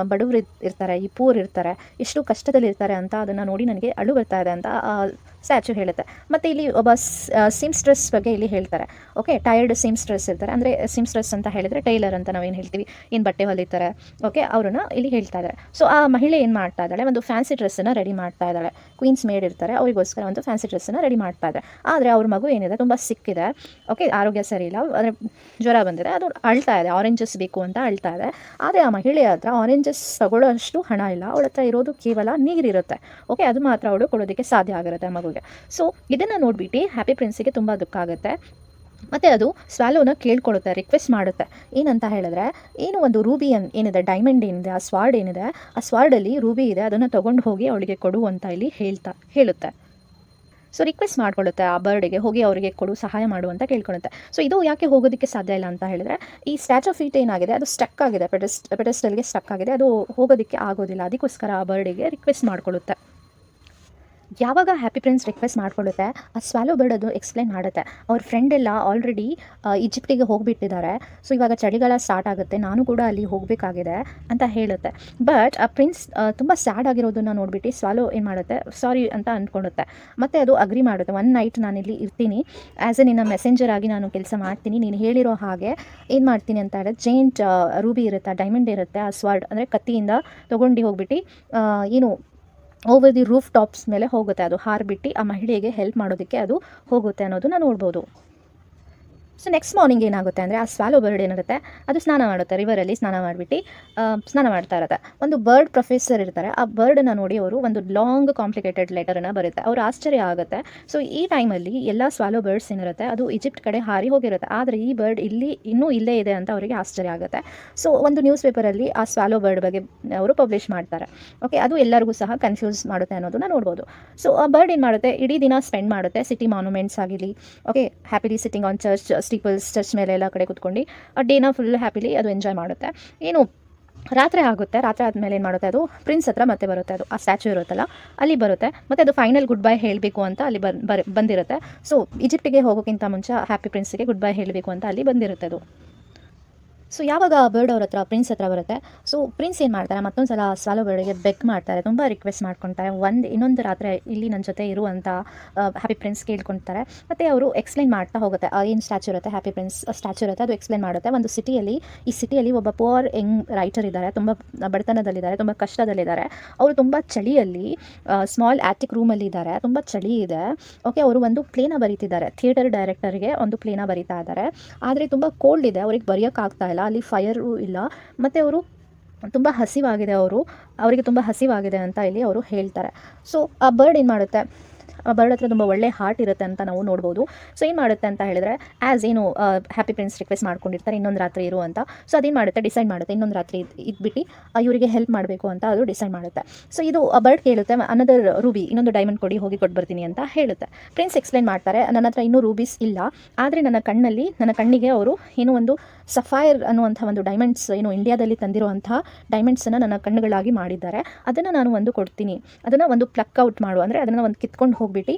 ಬಡವರು ಇರ್ತಾರೆ, ಈ ಪೂರ್ ಇರ್ತಾರೆ, ಎಷ್ಟು ಕಷ್ಟದಲ್ಲಿರ್ತಾರೆ ಅಂತ ಅದನ್ನು ನೋಡಿ ನನಗೆ ಅಳು ಬರ್ತಾ ಇದೆ ಅಂತ ಸ್ಟ್ಯಾಚ್ಯೂ ಹೇಳುತ್ತೆ. ಮತ್ತು ಇಲ್ಲಿ ಒಬ್ಬ ಸಿಮ್ಸ್ಟ್ರೆಸ್ ಬಗ್ಗೆ ಇಲ್ಲಿ ಹೇಳ್ತಾರೆ. ಓಕೆ, ಟೈರ್ಡ್ ಸಿಮ್ಸ್ಟ್ರೆಸ್ ಇರ್ತಾರೆ, ಅಂದರೆ ಸಿಮ್ಸ್ಟ್ರೆಸ್ ಅಂತ ಹೇಳಿದರೆ ಟೈಲರ್ ಅಂತ ನಾವೇನು ಹೇಳ್ತೀವಿ, ಏನು ಬಟ್ಟೆ ಹೊಲಿತಾರೆ. ಓಕೆ, ಅವ್ರನ್ನ ಇಲ್ಲಿ ಹೇಳ್ತಾ ಇದ್ದಾರೆ. ಸೊ ಆ ಮಹಿಳೆ ಏನು ಮಾಡ್ತಾ ಇದ್ದಾಳೆ, ಒಂದು ಫ್ಯಾನ್ಸಿ ಡ್ರೆಸ್ಸನ್ನು ರೆಡಿ ಮಾಡ್ತಾ ಇದ್ದಾಳೆ, ಕ್ವೀನ್ಸ್ ಮೇಡ್ ಇರ್ತಾರೆ, ಅವರಿಗೋಸ್ಕರ ಒಂದು ಫ್ಯಾನ್ಸಿ ಡ್ರೆಸ್ಸನ್ನು ರೆಡಿ ಮಾಡ್ತಾ ಇದ್ದಾರೆ. ಆದರೆ ಅವ್ರ ಮಗು ಏನಿದೆ ತುಂಬ ಸಿಕ್ಕಿದೆ, ಓಕೆ, ಆರೋಗ್ಯ ಸರಿ ಇಲ್ಲ, ಅಂದರೆ ಜ್ವರ ಬಂದಿದೆ, ಅದು ಅಳ್ತಾ ಇದೆ, ಆರೆಂಜಸ್ ಬೇಕು ಅಂತ ಅಳ್ತಾ ಇದೆ. ಆದರೆ ಆ ಮಹಿಳೆಯ ಹತ್ರ ಆರೆಂಜಸ್ ತಗೊಳ್ಳೋ ಅಷ್ಟು ಹಣ ಇಲ್ಲ, ಅವಳ ಹತ್ರ ಇರೋದು ಕೇವಲ ನೀರಿರುತ್ತೆ. ಓಕೆ, ಅದು ಮಾತ್ರ ಅವಳು ಕೊಡೋದಕ್ಕೆ ಸಾಧ್ಯ ಆಗಿರುತ್ತೆ ಮಗುಗೆ. ಸೊ ಇದನ್ನು ನೋಡಿಬಿಟ್ಟು ಹ್ಯಾಪಿ ಪ್ರಿನ್ಸಿಗೆ ತುಂಬ ದುಃಖ ಆಗುತ್ತೆ. ಮತ್ತು ಅದು ಸ್ವ್ಯಾಲೋನ ಕೇಳ್ಕೊಳ್ಳುತ್ತೆ, ರಿಕ್ವೆಸ್ಟ್ ಮಾಡುತ್ತೆ, ಏನಂತ ಹೇಳಿದ್ರೆ ಏನು ಒಂದು ರೂಬಿ ಏನಿದೆ, ಡೈಮಂಡ್ ಏನಿದೆ, ಆ ಸ್ವಾರ್ಡ್ ಏನಿದೆ, ಆ ಸ್ವಾರ್ಡಲ್ಲಿ ರೂಬಿ ಇದೆ, ಅದನ್ನು ತೊಗೊಂಡು ಹೋಗಿ ಅವಳಿಗೆ ಕೊಡು ಅಂತ ಇಲ್ಲಿ ಹೇಳುತ್ತೆ. ಸೊ ರಿಕ್ವೆಸ್ಟ್ ಮಾಡ್ಕೊಳ್ಳುತ್ತೆ ಆ ಬರ್ಡಿಗೆ, ಹೋಗಿ ಅವರಿಗೆ ಕೊಡು, ಸಹಾಯ ಮಾಡು ಅಂತ ಕೇಳ್ಕೊಳ್ಳುತ್ತೆ. ಸೊ ಇದು ಯಾಕೆ ಹೋಗೋದಕ್ಕೆ ಸಾಧ್ಯ ಇಲ್ಲ ಅಂತ ಹೇಳಿದರೆ ಈ ಸ್ಟ್ಯಾಚ್ಯೂ ಫೀಟ್ ಏನಾಗಿದೆ ಅದು ಸ್ಟಕ್ ಆಗಿದೆ, ಪೆಡೆಸ್ಟಲ್ಗೆ ಸ್ಟಕ್ ಆಗಿದೆ, ಅದು ಹೋಗೋದಕ್ಕೆ ಆಗೋದಿಲ್ಲ, ಅದಕ್ಕೋಸ್ಕರ ಆ ಬರ್ಡಿಗೆ ರಿಕ್ವೆಸ್ಟ್ ಮಾಡ್ಕೊಳ್ಳುತ್ತೆ. ಯಾವಾಗ ಹ್ಯಾಪಿ ಪ್ರಿನ್ಸ್ ರಿಕ್ವೆಸ್ಟ್ ಮಾಡ್ಕೊಳ್ಳುತ್ತೆ, ಆ ಸ್ವ್ಯಾಲೋ ಬರ್ಡ್ ಅದು ಎಕ್ಸ್ಪ್ಲೈನ್ ಮಾಡುತ್ತೆ, ಅವ್ರ ಫ್ರೆಂಡ್ ಎಲ್ಲ ಆಲ್ರೆಡಿ ಈಜಿಪ್ಟಿಗೆ ಹೋಗಿಬಿಟ್ಟಿದ್ದಾರೆ, ಸೊ ಇವಾಗ ಚಳಿಗಾಲ ಸ್ಟಾರ್ಟ್ ಆಗುತ್ತೆ, ನಾನು ಕೂಡ ಅಲ್ಲಿ ಹೋಗಬೇಕಾಗಿದೆ ಅಂತ ಹೇಳುತ್ತೆ. ಬಟ್ ಆ ಪ್ರಿನ್ಸ್ ತುಂಬ ಸ್ಯಾಡ್ ಆಗಿರೋದನ್ನು ನೋಡಿಬಿಟ್ಟು ಸ್ವ್ಯಾಲೋ ಏನು ಮಾಡುತ್ತೆ, ಸಾರಿ ಅಂತ ಅಂದ್ಕೊಳ್ಳುತ್ತೆ. ಮತ್ತು ಅದು ಅಗ್ರಿ ಮಾಡುತ್ತೆ, ಒನ್ ನೈಟ್ ನಾನಿಲ್ಲಿ ಇರ್ತೀನಿ, ಆ್ಯಸ್ ಎ ನಿನ್ನ ಮೆಸೆಂಜರ್ ಆಗಿ ನಾನು ಕೆಲಸ ಮಾಡ್ತೀನಿ, ನೀನು ಹೇಳಿರೋ ಹಾಗೆ ಏನು ಮಾಡ್ತೀನಿ ಅಂತ ಹೇಳಿದ್ರೆ ಜೈಂಟ್ ರೂಬಿ ಇರುತ್ತೆ, ಡೈಮಂಡ್ ಇರುತ್ತೆ, ಆ ಸ್ವಾರ್ಡ್ ಅಂದರೆ ಕತ್ತಿಯಿಂದ ತೊಗೊಂಡು ಹೋಗ್ಬಿಟ್ಟು ಏನು ಓವರ್ ದಿ ರೂಫ್ ಟಾಪ್ಸ್ ಮೇಲೆ ಹೋಗುತ್ತೆ, ಅದು ಹಾರಿಬಿಟ್ಟು ಆ ಮಹಿಳೆಗೆ ಹೆಲ್ಪ್ ಮಾಡೋದಕ್ಕೆ ಅದು ಹೋಗುತ್ತೆ ಅನ್ನೋದನ್ನ ನೋಡ್ಬೋದು. ಸೊ ನೆಕ್ಸ್ಟ್ ಮಾರ್ನಿಂಗ್ ಏನಾಗುತ್ತೆ ಅಂದರೆ ಆ ಸ್ವ್ಯಾಲೋ ಬರ್ಡ್ ಏನಿರುತ್ತೆ ಅದು ಸ್ನಾನ ಮಾಡುತ್ತೆ, ರಿವರಲ್ಲಿ ಸ್ನಾನ ಮಾಡಿಬಿಟ್ಟು ಸ್ನಾನ ಮಾಡ್ತಾ ಇರುತ್ತೆ. ಒಂದು ಬರ್ಡ್ ಪ್ರೊಫೆಸರ್ ಇರ್ತಾರೆ, ಆ ಬರ್ಡನ್ನು ನೋಡಿ ಅವರು ಒಂದು ಲಾಂಗ್ ಕಾಂಪ್ಲಿಕೇಟೆಡ್ ಲೆಟರನ್ನು ಬರುತ್ತೆ, ಅವರು ಆಶ್ಚರ್ಯ ಆಗುತ್ತೆ. ಸೊ ಈ ಟೈಮಲ್ಲಿ ಎಲ್ಲ ಸ್ವ್ಯಾಲೋ ಬರ್ಡ್ಸ್ ಏನಿರುತ್ತೆ ಅದು ಈಜಿಪ್ಟ್ ಕಡೆ ಹಾರಿ ಹೋಗಿರುತ್ತೆ, ಆದರೆ ಈ ಬರ್ಡ್ ಇನ್ನೂ ಇಲ್ಲೇ ಇದೆ ಅಂತ ಅವರಿಗೆ ಆಶ್ಚರ್ಯ ಆಗುತ್ತೆ. ಸೊ ಒಂದು ನ್ಯೂಸ್ ಪೇಪರಲ್ಲಿ ಆ ಸ್ವ್ಯಾಲೋ ಬರ್ಡ್ ಬಗ್ಗೆ ಅವರು ಪಬ್ಲಿಷ್ ಮಾಡ್ತಾರೆ. ಓಕೆ, ಅದು ಎಲ್ಲರಿಗೂ ಸಹ ಕನ್ಫ್ಯೂಸ್ ಮಾಡುತ್ತೆ ಅನ್ನೋದನ್ನ ನೋಡ್ಬೋದು. ಸೊ ಆ ಬರ್ಡ್ ಏನು ಮಾಡುತ್ತೆ, ಇಡೀ ದಿನ ಸ್ಪೆಂಡ್ ಮಾಡುತ್ತೆ ಸಿಟಿ ಮಾನ್ಯುಮೆಂಟ್ಸ್ ಆಗಿರಲಿ, okay, happily sitting on steeples, church ಮೇಲೆ ಎಲ್ಲ ಕಡೆ ಕೂತ್ಕೊಂಡು ಆ ಡೇನ ಫುಲ್ ಹ್ಯಾಪಿಲಿ ಅದು ಎಂಜಾಯ್ ಮಾಡುತ್ತೆ. ಏನು ರಾತ್ರಿ ಆಗುತ್ತೆ, ರಾತ್ರಿ ಆದಮೇಲೆ ಏನು ಮಾಡುತ್ತೆ, ಅದು ಪ್ರಿನ್ಸ್ ಹತ್ರ ಮತ್ತೆ ಬರುತ್ತೆ, ಅದು ಆ ಸ್ಟ್ಯಾಚ್ಯೂ ಇರುತ್ತಲ್ಲ ಅಲ್ಲಿ ಬರುತ್ತೆ, ಮತ್ತು ಅದು ಫೈನಲ್ ಗುಡ್ ಬೈ ಹೇಳಬೇಕು ಅಂತ ಅಲ್ಲಿ ಬಂದಿರುತ್ತೆ. ಸೊ ಈಜಿಪ್ಟಿಗೆ ಹೋಗೋಕ್ಕಿಂತ ಮುಂಚೆ ಹ್ಯಾಪಿ ಪ್ರಿನ್ಸ್ಗೆ ಗುಡ್ ಬೈ ಹೇಳಬೇಕು ಅಂತ ಅಲ್ಲಿ ಬಂದಿರುತ್ತೆ ಅದು. ಸೊ ಯಾವಾಗ ಬರ್ಡ್ ಅವ್ರ ಹತ್ರ ಪ್ರಿನ್ಸ್ ಹತ್ರ ಬರುತ್ತೆ, ಸೊ ಪ್ರಿನ್ಸ್ ಏನು ಮಾಡ್ತಾರೆ, ಮತ್ತೊಂದು ಸಲ ಸ್ವಾಲೋ ಬರ್ಡ್ಗೆ ಬೆಕ್ ಮಾಡ್ತಾರೆ, ತುಂಬ ರಿಕ್ವೆಸ್ಟ್ ಮಾಡ್ಕೊತಾರೆ, ಇನ್ನೊಂದು ರಾತ್ರಿ ಇಲ್ಲಿ ನನ್ನ ಜೊತೆ ಇರು ಅಂತ ಹ್ಯಾಪಿ ಪ್ರಿನ್ಸ್ ಕೇಳ್ಕೊತಾರೆ. ಮತ್ತು ಅವರು ಎಕ್ಸ್ಪ್ಲೈನ್ ಮಾಡ್ತಾ ಹೋಗುತ್ತೆ, ಏನು ಸ್ಟ್ಯಾಚು ಇರುತ್ತೆ, ಹ್ಯಾಪಿ ಪ್ರಿನ್ಸ್ ಸ್ಟ್ಯಾಚು ಇರುತ್ತೆ, ಅದು ಎಕ್ಸ್ಪ್ಲೈನ್ ಮಾಡುತ್ತೆ. ಒಂದು ಈ ಸಿಟಿಯಲ್ಲಿ ಒಬ್ಬ ಪುವರ್ ಯಂಗ್ ರೈಟರ್ ಇದ್ದಾರೆ, ತುಂಬ ಬಡತನದಲ್ಲಿದ್ದಾರೆ, ತುಂಬ ಕಷ್ಟದಲ್ಲಿದ್ದಾರೆ. ಅವರು ತುಂಬ ಚಳಿಯಲ್ಲಿ ಸ್ಮಾಲ್ ಆ್ಯಟಿಕ್ ರೂಮಲ್ಲಿ ಇದ್ದಾರೆ, ತುಂಬ ಚಳಿ ಇದೆ. ಓಕೆ, ಅವರು ಒಂದು ಪ್ಲೇನ ಬರೀತಿದ್ದಾರೆ, ಥಿಯೇಟರ್ ಡೈರೆಕ್ಟರ್ಗೆ ಒಂದು ಪ್ಲೇನ ಬರೀತಾ ಇದ್ದಾರೆ. ಆದರೆ ತುಂಬ ಕೋಲ್ಡ್ ಇದೆ, ಅವ್ರಿಗೆ ಬರೆಯೋಕ್ಕಾಗ್ತಾ ಇಲ್ಲ, ಅಲ್ಲಿ ಫೈರು ಇಲ್ಲ. ಮತ್ತು ಅವರು ತುಂಬ ಹಸಿವಾಗಿದೆ, ಅವರಿಗೆ ತುಂಬ ಹಸಿವಾಗಿದೆ ಅಂತ ಇಲ್ಲಿ ಅವರು ಹೇಳ್ತಾರೆ. ಸೊ ಆ ಬರ್ಡ್ ಏನು ಮಾಡುತ್ತೆ, ಆ ಬರ್ಡ್ ಹತ್ರ ತುಂಬ ಒಳ್ಳೆ ಹಾರ್ಟ್ ಇರುತ್ತೆ ಅಂತ ನಾವು ನೋಡ್ಬೋದು. ಸೊ ಏನು ಮಾಡುತ್ತೆ ಅಂತ ಹೇಳಿದ್ರೆ, ಏನು ಹ್ಯಾಪಿ ಪ್ರಿನ್ಸ್ ರಿಕ್ವೆಸ್ಟ್ ಮಾಡ್ಕೊಂಡಿರ್ತಾರೆ ಇನ್ನೊಂದು ರಾತ್ರಿ ಇರು ಅಂತ. ಸೊ ಅದೇನು ಮಾಡುತ್ತೆ, ಡಿಸೈಡ್ ಮಾಡುತ್ತೆ ಇನ್ನೊಂದು ರಾತ್ರಿ ಇದ್ಬಿಟ್ಟು ಇವರಿಗೆ ಹೆಲ್ಪ್ ಮಾಡಬೇಕು ಅಂತ ಅದು ಡಿಸೈಡ್ ಮಾಡುತ್ತೆ. ಸೊ ಇದು ಆ ಬರ್ಡ್ ಕೇಳುತ್ತೆ, ಅನದರ್ ರೂಬಿ, ಇನ್ನೊಂದು ಡೈಮಂಡ್ ಕೊಡಿ, ಹೋಗಿ ಕೊಟ್ಟು ಬರ್ತೀನಿ ಅಂತ ಹೇಳುತ್ತೆ. ಪ್ರಿನ್ಸ್ ಎಕ್ಸ್ಪ್ಲೈನ್ ಮಾಡ್ತಾರೆ, ನನ್ನ ಹತ್ರ ಇನ್ನೂ ರೂಬೀಸ್ ಇಲ್ಲ, ಆದರೆ ನನ್ನ ಕಣ್ಣಿಗೆ ಅವರು ಏನೋ ಒಂದು ಸಫೈರ್ ಅನ್ನುವಂಥ ಒಂದು ಡೈಮಂಡ್ಸ್, ಏನು ಇಂಡಿಯಾದಲ್ಲಿ ತಂದಿರುವಂಥ ಡೈಮಂಡ್ಸನ್ನು ನನ್ನ ಕಣ್ಣುಗಳಾಗಿ ಮಾಡಿದ್ದಾರೆ, ಅದನ್ನು ನಾನು ಒಂದು ಕೊಡ್ತೀನಿ, ಅದನ್ನು ಒಂದು ಪ್ಲಕ್ಔಟ್ ಮಾಡು, ಅಂದರೆ ಅದನ್ನು ಒಂದು ಕಿತ್ಕೊಂಡು ಹೋಗ್ಬಿಟ್ಟು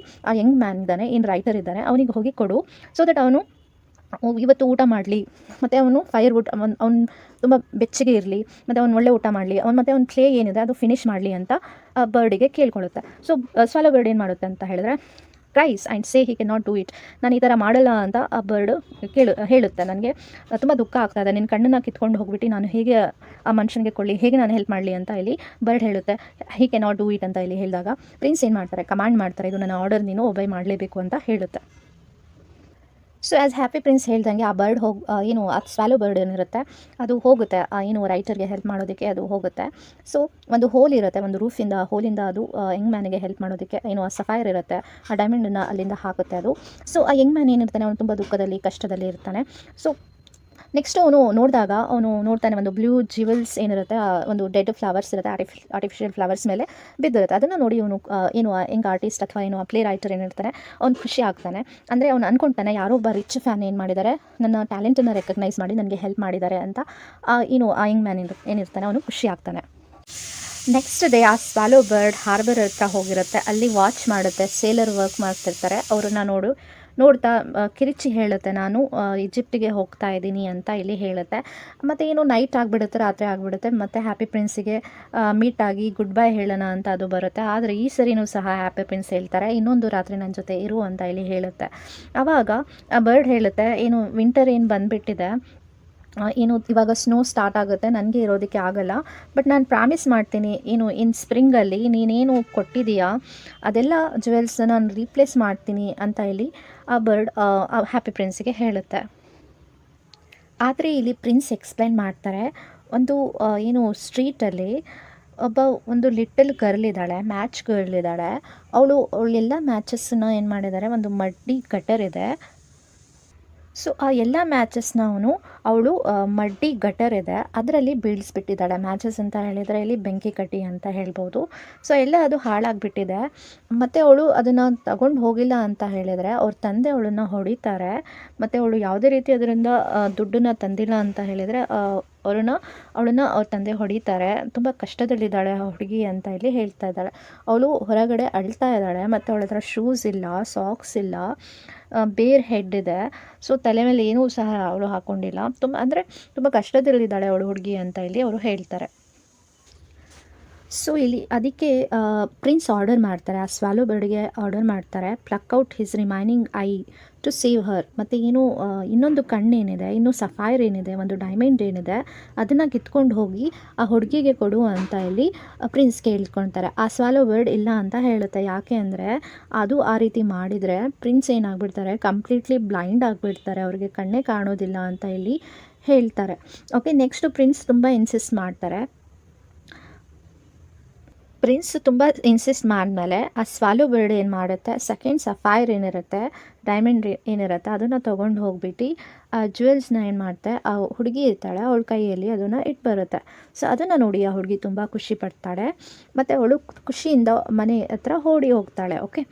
ಆ ಯಂಗ್ ಮ್ಯಾನ್ ಇದ್ದಾನೆ, ಏನು ರೈಟರ್ ಇದ್ದಾನೆ, ಅವನಿಗೆ ಹೋಗಿ ಕೊಡು. ಸೊ ದಟ್ ಅವನು ಇವತ್ತು ಊಟ ಮಾಡಲಿ, ಮತ್ತು ಅವನು ಫೈರ್ವುಡ್ ಅವ್ನು ತುಂಬ ಬೆಚ್ಚಗೆ ಇರಲಿ, ಮತ್ತು ಅವ್ನು ಒಳ್ಳೆ ಊಟ ಮಾಡಲಿ, ಮತ್ತು ಅವ್ನ ಪ್ಲೇ ಏನಿದೆ ಅದು ಫಿನಿಷ್ ಮಾಡಲಿ ಅಂತ ಬರ್ಡಿಗೆ ಕೇಳ್ಕೊಳ್ಳುತ್ತೆ. ಸೊ ಸ್ವಾಲೋ ಬರ್ಡ್ ಏನು ಮಾಡುತ್ತೆ ಅಂತ ಹೇಳಿದ್ರೆ, cries and say he can not do it, ನಾನು ಈ ಥರ ಮಾಡಲ್ಲ ಅಂತ ಆ ಬರ್ಡ್ ಹೇಳುತ್ತೆ. ನನಗೆ ತುಂಬ ದುಃಖ ಆಗ್ತಾಯಿದೆ, ನಿನ್ನ ಕಣ್ಣನ್ನು ಕಿತ್ಕೊಂಡು ಹೋಗ್ಬಿಟ್ಟು ನಾನು ಹೇಗೆ ಆ ಮನುಷ್ಯನಿಗೆ ಕೊಡಲಿ, ಹೇಗೆ ನಾನು ಹೆಲ್ಪ್ ಮಾಡಲಿ ಅಂತ ಇಲ್ಲಿ ಬರ್ಡ್ ಹೇಳುತ್ತೆ. ಹಿ ಕ್ಯಾನ್ ನಾಟ್ ಡೂ ಇಟ್ ಅಂತ ಇಲ್ಲಿ ಹೇಳಿದಾಗ ಪ್ರಿನ್ಸ್ ಏನು ಮಾಡ್ತಾರೆ, ಕಮಾಂಡ್ ಮಾಡ್ತಾರೆ, ಇದು ನನ್ನ ಆರ್ಡರ್, ನೀನು ಒಬೇ ಮಾಡಲೇಬೇಕು ಅಂತ ಹೇಳುತ್ತೆ. ಸೊ ಆ್ಯಸ್ ಹ್ಯಾಪಿ ಪ್ರಿನ್ಸ್ ಹೇಳ್ದಂಗೆ ಆ ಬರ್ಡ್ ಏನು ಆ ಸ್ವಾಲೋ ಬರ್ಡ್ ಏನಿರುತ್ತೆ ಅದು ಹೋಗುತ್ತೆ, ಏನು ರೈಟರ್ಗೆ ಹೆಲ್ಪ್ ಮಾಡೋದಕ್ಕೆ ಅದು ಹೋಗುತ್ತೆ. ಸೊ ಒಂದು ಹೋಲ್ ಇರುತ್ತೆ, ಒಂದು ಹೋಲಿಂದ ಅದು ಯಂಗ್ ಮ್ಯಾನಿಗೆ ಹೆಲ್ಪ್ ಮಾಡೋದಕ್ಕೆ ಏನು ಆ ಸಫೈರ್ ಇರುತ್ತೆ, ಆ ಡೈಮಂಡನ್ನು ಅಲ್ಲಿಂದ ಹಾಕುತ್ತೆ ಅದು. ಸೊ ಆ ಯಂಗ್ ಮ್ಯಾನ್ ಏನಿರ್ತಾನೆ, ಅವನು ತುಂಬ ದುಃಖದಲ್ಲಿ ಕಷ್ಟದಲ್ಲಿ ಇರ್ತಾನೆ. ಸೊ ನೆಕ್ಸ್ಟ್ ಅವನು ನೋಡ್ತಾನೆ, ಒಂದು ಬ್ಲೂ ಜಿವೆಲ್ಸ್ ಏನಿರುತ್ತೆ, ಒಂದು ಡೆಡ್ ಫ್ಲವರ್ಸ್ ಇರುತ್ತೆ, ಆರ್ಟಿಫಿಷಿಯಲ್ ಫ್ಲವರ್ಸ್ ಮೇಲೆ ಬಿದ್ದಿರುತ್ತೆ. ಅದನ್ನು ನೋಡಿ ಇವನು ಏನು ಹೆಂಗೆ ಆರ್ಟಿಸ್ಟ್ ಅಥವಾ ಏನು ಪ್ಲೇ ರೈಟರ್ ಏನಿರ್ತಾನೆ ಅವ್ನು ಖುಷಿ ಆಗ್ತಾನೆ. ಅಂದರೆ ಅವ್ನು ಅಂದ್ಕೊಳ್ತಾನೆ, ಯಾರೋ ಒಬ್ಬ ರಿಚ್ ಫ್ಯಾನ್ ಏನು ಮಾಡಿದ್ದಾರೆ, ನನ್ನ ಟ್ಯಾಲೆಂಟನ್ನು ರೆಕಗ್ನೈಸ್ ಮಾಡಿ ನನಗೆ ಹೆಲ್ಪ್ ಮಾಡಿದ್ದಾರೆ ಅಂತ ಆ ಯಂಗ್ ಮ್ಯಾನ್ ಏನಿರ್ತಾನೆ ಅವನು ಖುಷಿ ಆಗ್ತಾನೆ. ನೆಕ್ಸ್ಟ್ ಡೇ ಆ ಸ್ವಾಲೋ ಬರ್ಡ್ ಹಾರ್ಬರ್ ಹತ್ರ ಹೋಗಿರುತ್ತೆ, ಅಲ್ಲಿ ವಾಚ್ ಮಾಡುತ್ತೆ, ಸೇಲರ್ ವರ್ಕ್ ಮಾಡ್ತಿರ್ತಾರೆ, ಅವ್ರನ್ನ ನೋಡ್ತಾ ಕಿರಿಚಿ ಹೇಳುತ್ತೆ, ನಾನು ಈಜಿಪ್ಟಿಗೆ ಹೋಗ್ತಾ ಇದ್ದೀನಿ ಅಂತ ಇಲ್ಲಿ ಹೇಳುತ್ತೆ. ಮತ್ತು ಏನು ನೈಟ್ ಆಗಿಬಿಡುತ್ತೆ, ರಾತ್ರಿ ಆಗಿಬಿಡುತ್ತೆ, ಮತ್ತು ಹ್ಯಾಪಿ ಪ್ರಿನ್ಸಿಗೆ ಮೀಟ್ ಆಗಿ ಗುಡ್ ಬೈ ಹೇಳೋಣ ಅಂತ ಅದು ಬರುತ್ತೆ. ಆದರೆ ಈ ಸರಿನೂ ಸಹ ಹ್ಯಾಪಿ ಪ್ರಿನ್ಸ್ ಹೇಳ್ತಾರೆ, ಇನ್ನೊಂದು ರಾತ್ರಿ ನನ್ನ ಜೊತೆ ಇರು ಅಂತ ಇಲ್ಲಿ ಹೇಳುತ್ತೆ. ಆವಾಗ ಆ ಬರ್ಡ್ ಹೇಳುತ್ತೆ, ಏನು ವಿಂಟರ್ ಏನು ಬಂದುಬಿಟ್ಟಿದೆ, ಏನು ಇವಾಗ ಸ್ನೋ ಸ್ಟಾರ್ಟ್ ಆಗುತ್ತೆ, ನನಗೆ ಇರೋದಕ್ಕೆ ಆಗಲ್ಲ, ಬಟ್ ನಾನು ಪ್ರಾಮಿಸ್ ಮಾಡ್ತೀನಿ, ಇನ್ ಸ್ಪ್ರಿಂಗಲ್ಲಿ ನೀನೇನು ಕೊಟ್ಟಿದೀಯಾ ಅದೆಲ್ಲ ಜುವೆಲ್ಸ್ ನಾನು ರೀಪ್ಲೇಸ್ ಮಾಡ್ತೀನಿ ಅಂತ ಇಲ್ಲಿ ಆ ಬರ್ಡ್ ಹ್ಯಾಪಿ ಪ್ರಿನ್ಸಿಗೆ ಹೇಳುತ್ತೆ. ಆದರೆ ಇಲ್ಲಿ ಪ್ರಿನ್ಸ್ ಎಕ್ಸ್ಪ್ಲೈನ್ ಮಾಡ್ತಾರೆ, ಒಂದು ಸ್ಟ್ರೀಟಲ್ಲಿ ಒಂದು ಲಿಟಲ್ ಗರ್ಲ್ ಇದ್ದಾಳೆ, ಮ್ಯಾಚ್ ಗರ್ಲ್ ಇದ್ದಾಳೆ, ಅವಳೆಲ್ಲ ಮ್ಯಾಚಸ್ಸನ್ನ ಏನು ಮಾಡಿದ್ದಾರೆ, ಒಂದು ಮಡ್ಡಿ ಗಟರ್ ಇದೆ. ಸೊ ಆ ಎಲ್ಲ ಮ್ಯಾಚಸ್ನ ಅವಳು ಮಡ್ಡಿ ಗಟರ್ ಇದೆ ಅದರಲ್ಲಿ ಬೀಳಿಸ್ಬಿಟ್ಟಿದ್ದಾಳೆ. ಮ್ಯಾಚಸ್ ಅಂತ ಹೇಳಿದರೆ ಇಲ್ಲಿ ಬೆಂಕಿ ಕಡ್ಡಿ ಅಂತ ಹೇಳ್ಬೋದು. ಸೊ ಎಲ್ಲ ಅದು ಹಾಳಾಗಿಬಿಟ್ಟಿದೆ. ಮತ್ತು ಅವಳು ಅದನ್ನು ತಗೊಂಡು ಹೋಗಿಲ್ಲ ಅಂತ ಹೇಳಿದರೆ ಅವ್ರ ತಂದೆ ಅವಳನ್ನು ಹೊಡಿತಾರೆ. ಮತ್ತು ಅವಳು ಯಾವುದೇ ರೀತಿ ಅದರಿಂದ ದುಡ್ಡನ್ನು ತಂದಿಲ್ಲ ಅಂತ ಹೇಳಿದರೆ ಅವಳನ್ನು ಅವ್ರ ತಂದೆ ಹೊಡಿತಾರೆ. ತುಂಬ ಕಷ್ಟದಲ್ಲಿದ್ದಾಳೆ ಆ ಹುಡುಗಿ ಅಂತ ಇಲ್ಲಿ ಹೇಳ್ತಾ ಇದ್ದಾಳೆ. ಅವಳು ಹೊರಗಡೆ ಅಳ್ತಾ ಇದ್ದಾಳೆ, ಮತ್ತು ಅವಳ ಹತ್ರ ಶೂಸ್ ಇಲ್ಲ, ಸಾಕ್ಸ್ ಇಲ್ಲ, ಬೇರ್ ಹೆಡ್ ಇದೆ. ಸೊ ತಲೆ ಮೇಲೆ ಏನೂ ಸಹ ಅವಳು ಹಾಕ್ಕೊಂಡಿಲ್ಲ. ತುಂಬ ಕಷ್ಟದಲ್ಲಿದ್ದಾಳೆ ಅವಳು ಹುಡುಗಿ ಅಂತ ಇಲ್ಲಿ ಅವರು ಹೇಳ್ತಾರೆ. ಸೊ ಇಲ್ಲಿ ಅದಕ್ಕೆ ಪ್ರಿನ್ಸ್ ಆರ್ಡರ್ ಮಾಡ್ತಾರೆ, ಆ ಸ್ವಾಲೋ ಬರ್ಡ್ಗೆ ಆರ್ಡರ್ ಮಾಡ್ತಾರೆ, pluck out his remaining eye to save her. ಮತ್ತು ಇನ್ನೊಂದು ಕಣ್ಣೇನಿದೆ, ಇನ್ನೂ ಸಫೈರ್ ಏನಿದೆ, ಒಂದು ಡೈಮಂಡ್ ಏನಿದೆ, ಅದನ್ನು ಕಿತ್ಕೊಂಡು ಹೋಗಿ ಆ ಹುಡುಗಿಗೆ ಕೊಡು ಅಂತ ಇಲ್ಲಿ ಪ್ರಿನ್ಸ್ ಕೇಳ್ಕೊಳ್ತಾರೆ. ಆ ಸ್ವಾಲೋ ಬರ್ಡ್ ಇಲ್ಲ ಅಂತ ಹೇಳುತ್ತೆ. ಯಾಕೆ ಅಂದರೆ ಅದು ಆ ರೀತಿ ಮಾಡಿದರೆ ಪ್ರಿನ್ಸ್ ಏನಾಗ್ಬಿಡ್ತಾರೆ, ಕಂಪ್ಲೀಟ್ಲಿ ಬ್ಲೈಂಡ್ ಆಗಿಬಿಡ್ತಾರೆ, ಅವ್ರಿಗೆ ಕಣ್ಣೇ ಕಾಣೋದಿಲ್ಲ ಅಂತ ಇಲ್ಲಿ ಹೇಳ್ತಾರೆ. ಓಕೆ, ನೆಕ್ಸ್ಟು ಪ್ರಿನ್ಸ್ ತುಂಬ ಇನ್ಸಿಸ್ಟ್ ಮಾಡ್ತಾರೆ. ಪ್ರಿನ್ಸ್ ತುಂಬ ಇನ್ಸಿಸ್ಟ್ ಮಾಡಿದ್ಮೇಲೆ ಆ ಸ್ವಾಲೋ ಬರ್ಡ್ ಏನು ಮಾಡುತ್ತೆ, ಸೆಕೆಂಡ್ ಸಫೈರ್ ಏನಿರುತ್ತೆ, ಡೈಮಂಡ್ ಏನಿರುತ್ತೆ, ಅದನ್ನು ತೊಗೊಂಡು ಹೋಗ್ಬಿಟ್ಟು ಆ ಜ್ಯುವೆಲ್ಸ್ನ ಏನು ಮಾಡುತ್ತೆ, ಆ ಹುಡುಗಿ ಇರ್ತಾಳೆ ಅವಳ ಕೈಯಲ್ಲಿ ಅದನ್ನು ಇಟ್ಟು ಬರುತ್ತೆ. ಸೊ ಅದನ್ನು ನೋಡಿ ಆ ಹುಡುಗಿ ತುಂಬ ಖುಷಿ ಪಡ್ತಾಳೆ, ಮತ್ತು ಅವಳು ಖುಷಿಯಿಂದ ಮನೆ ಹತ್ರ ಓಡಿ ಹೋಗ್ತಾಳೆ. ಓಕೆ,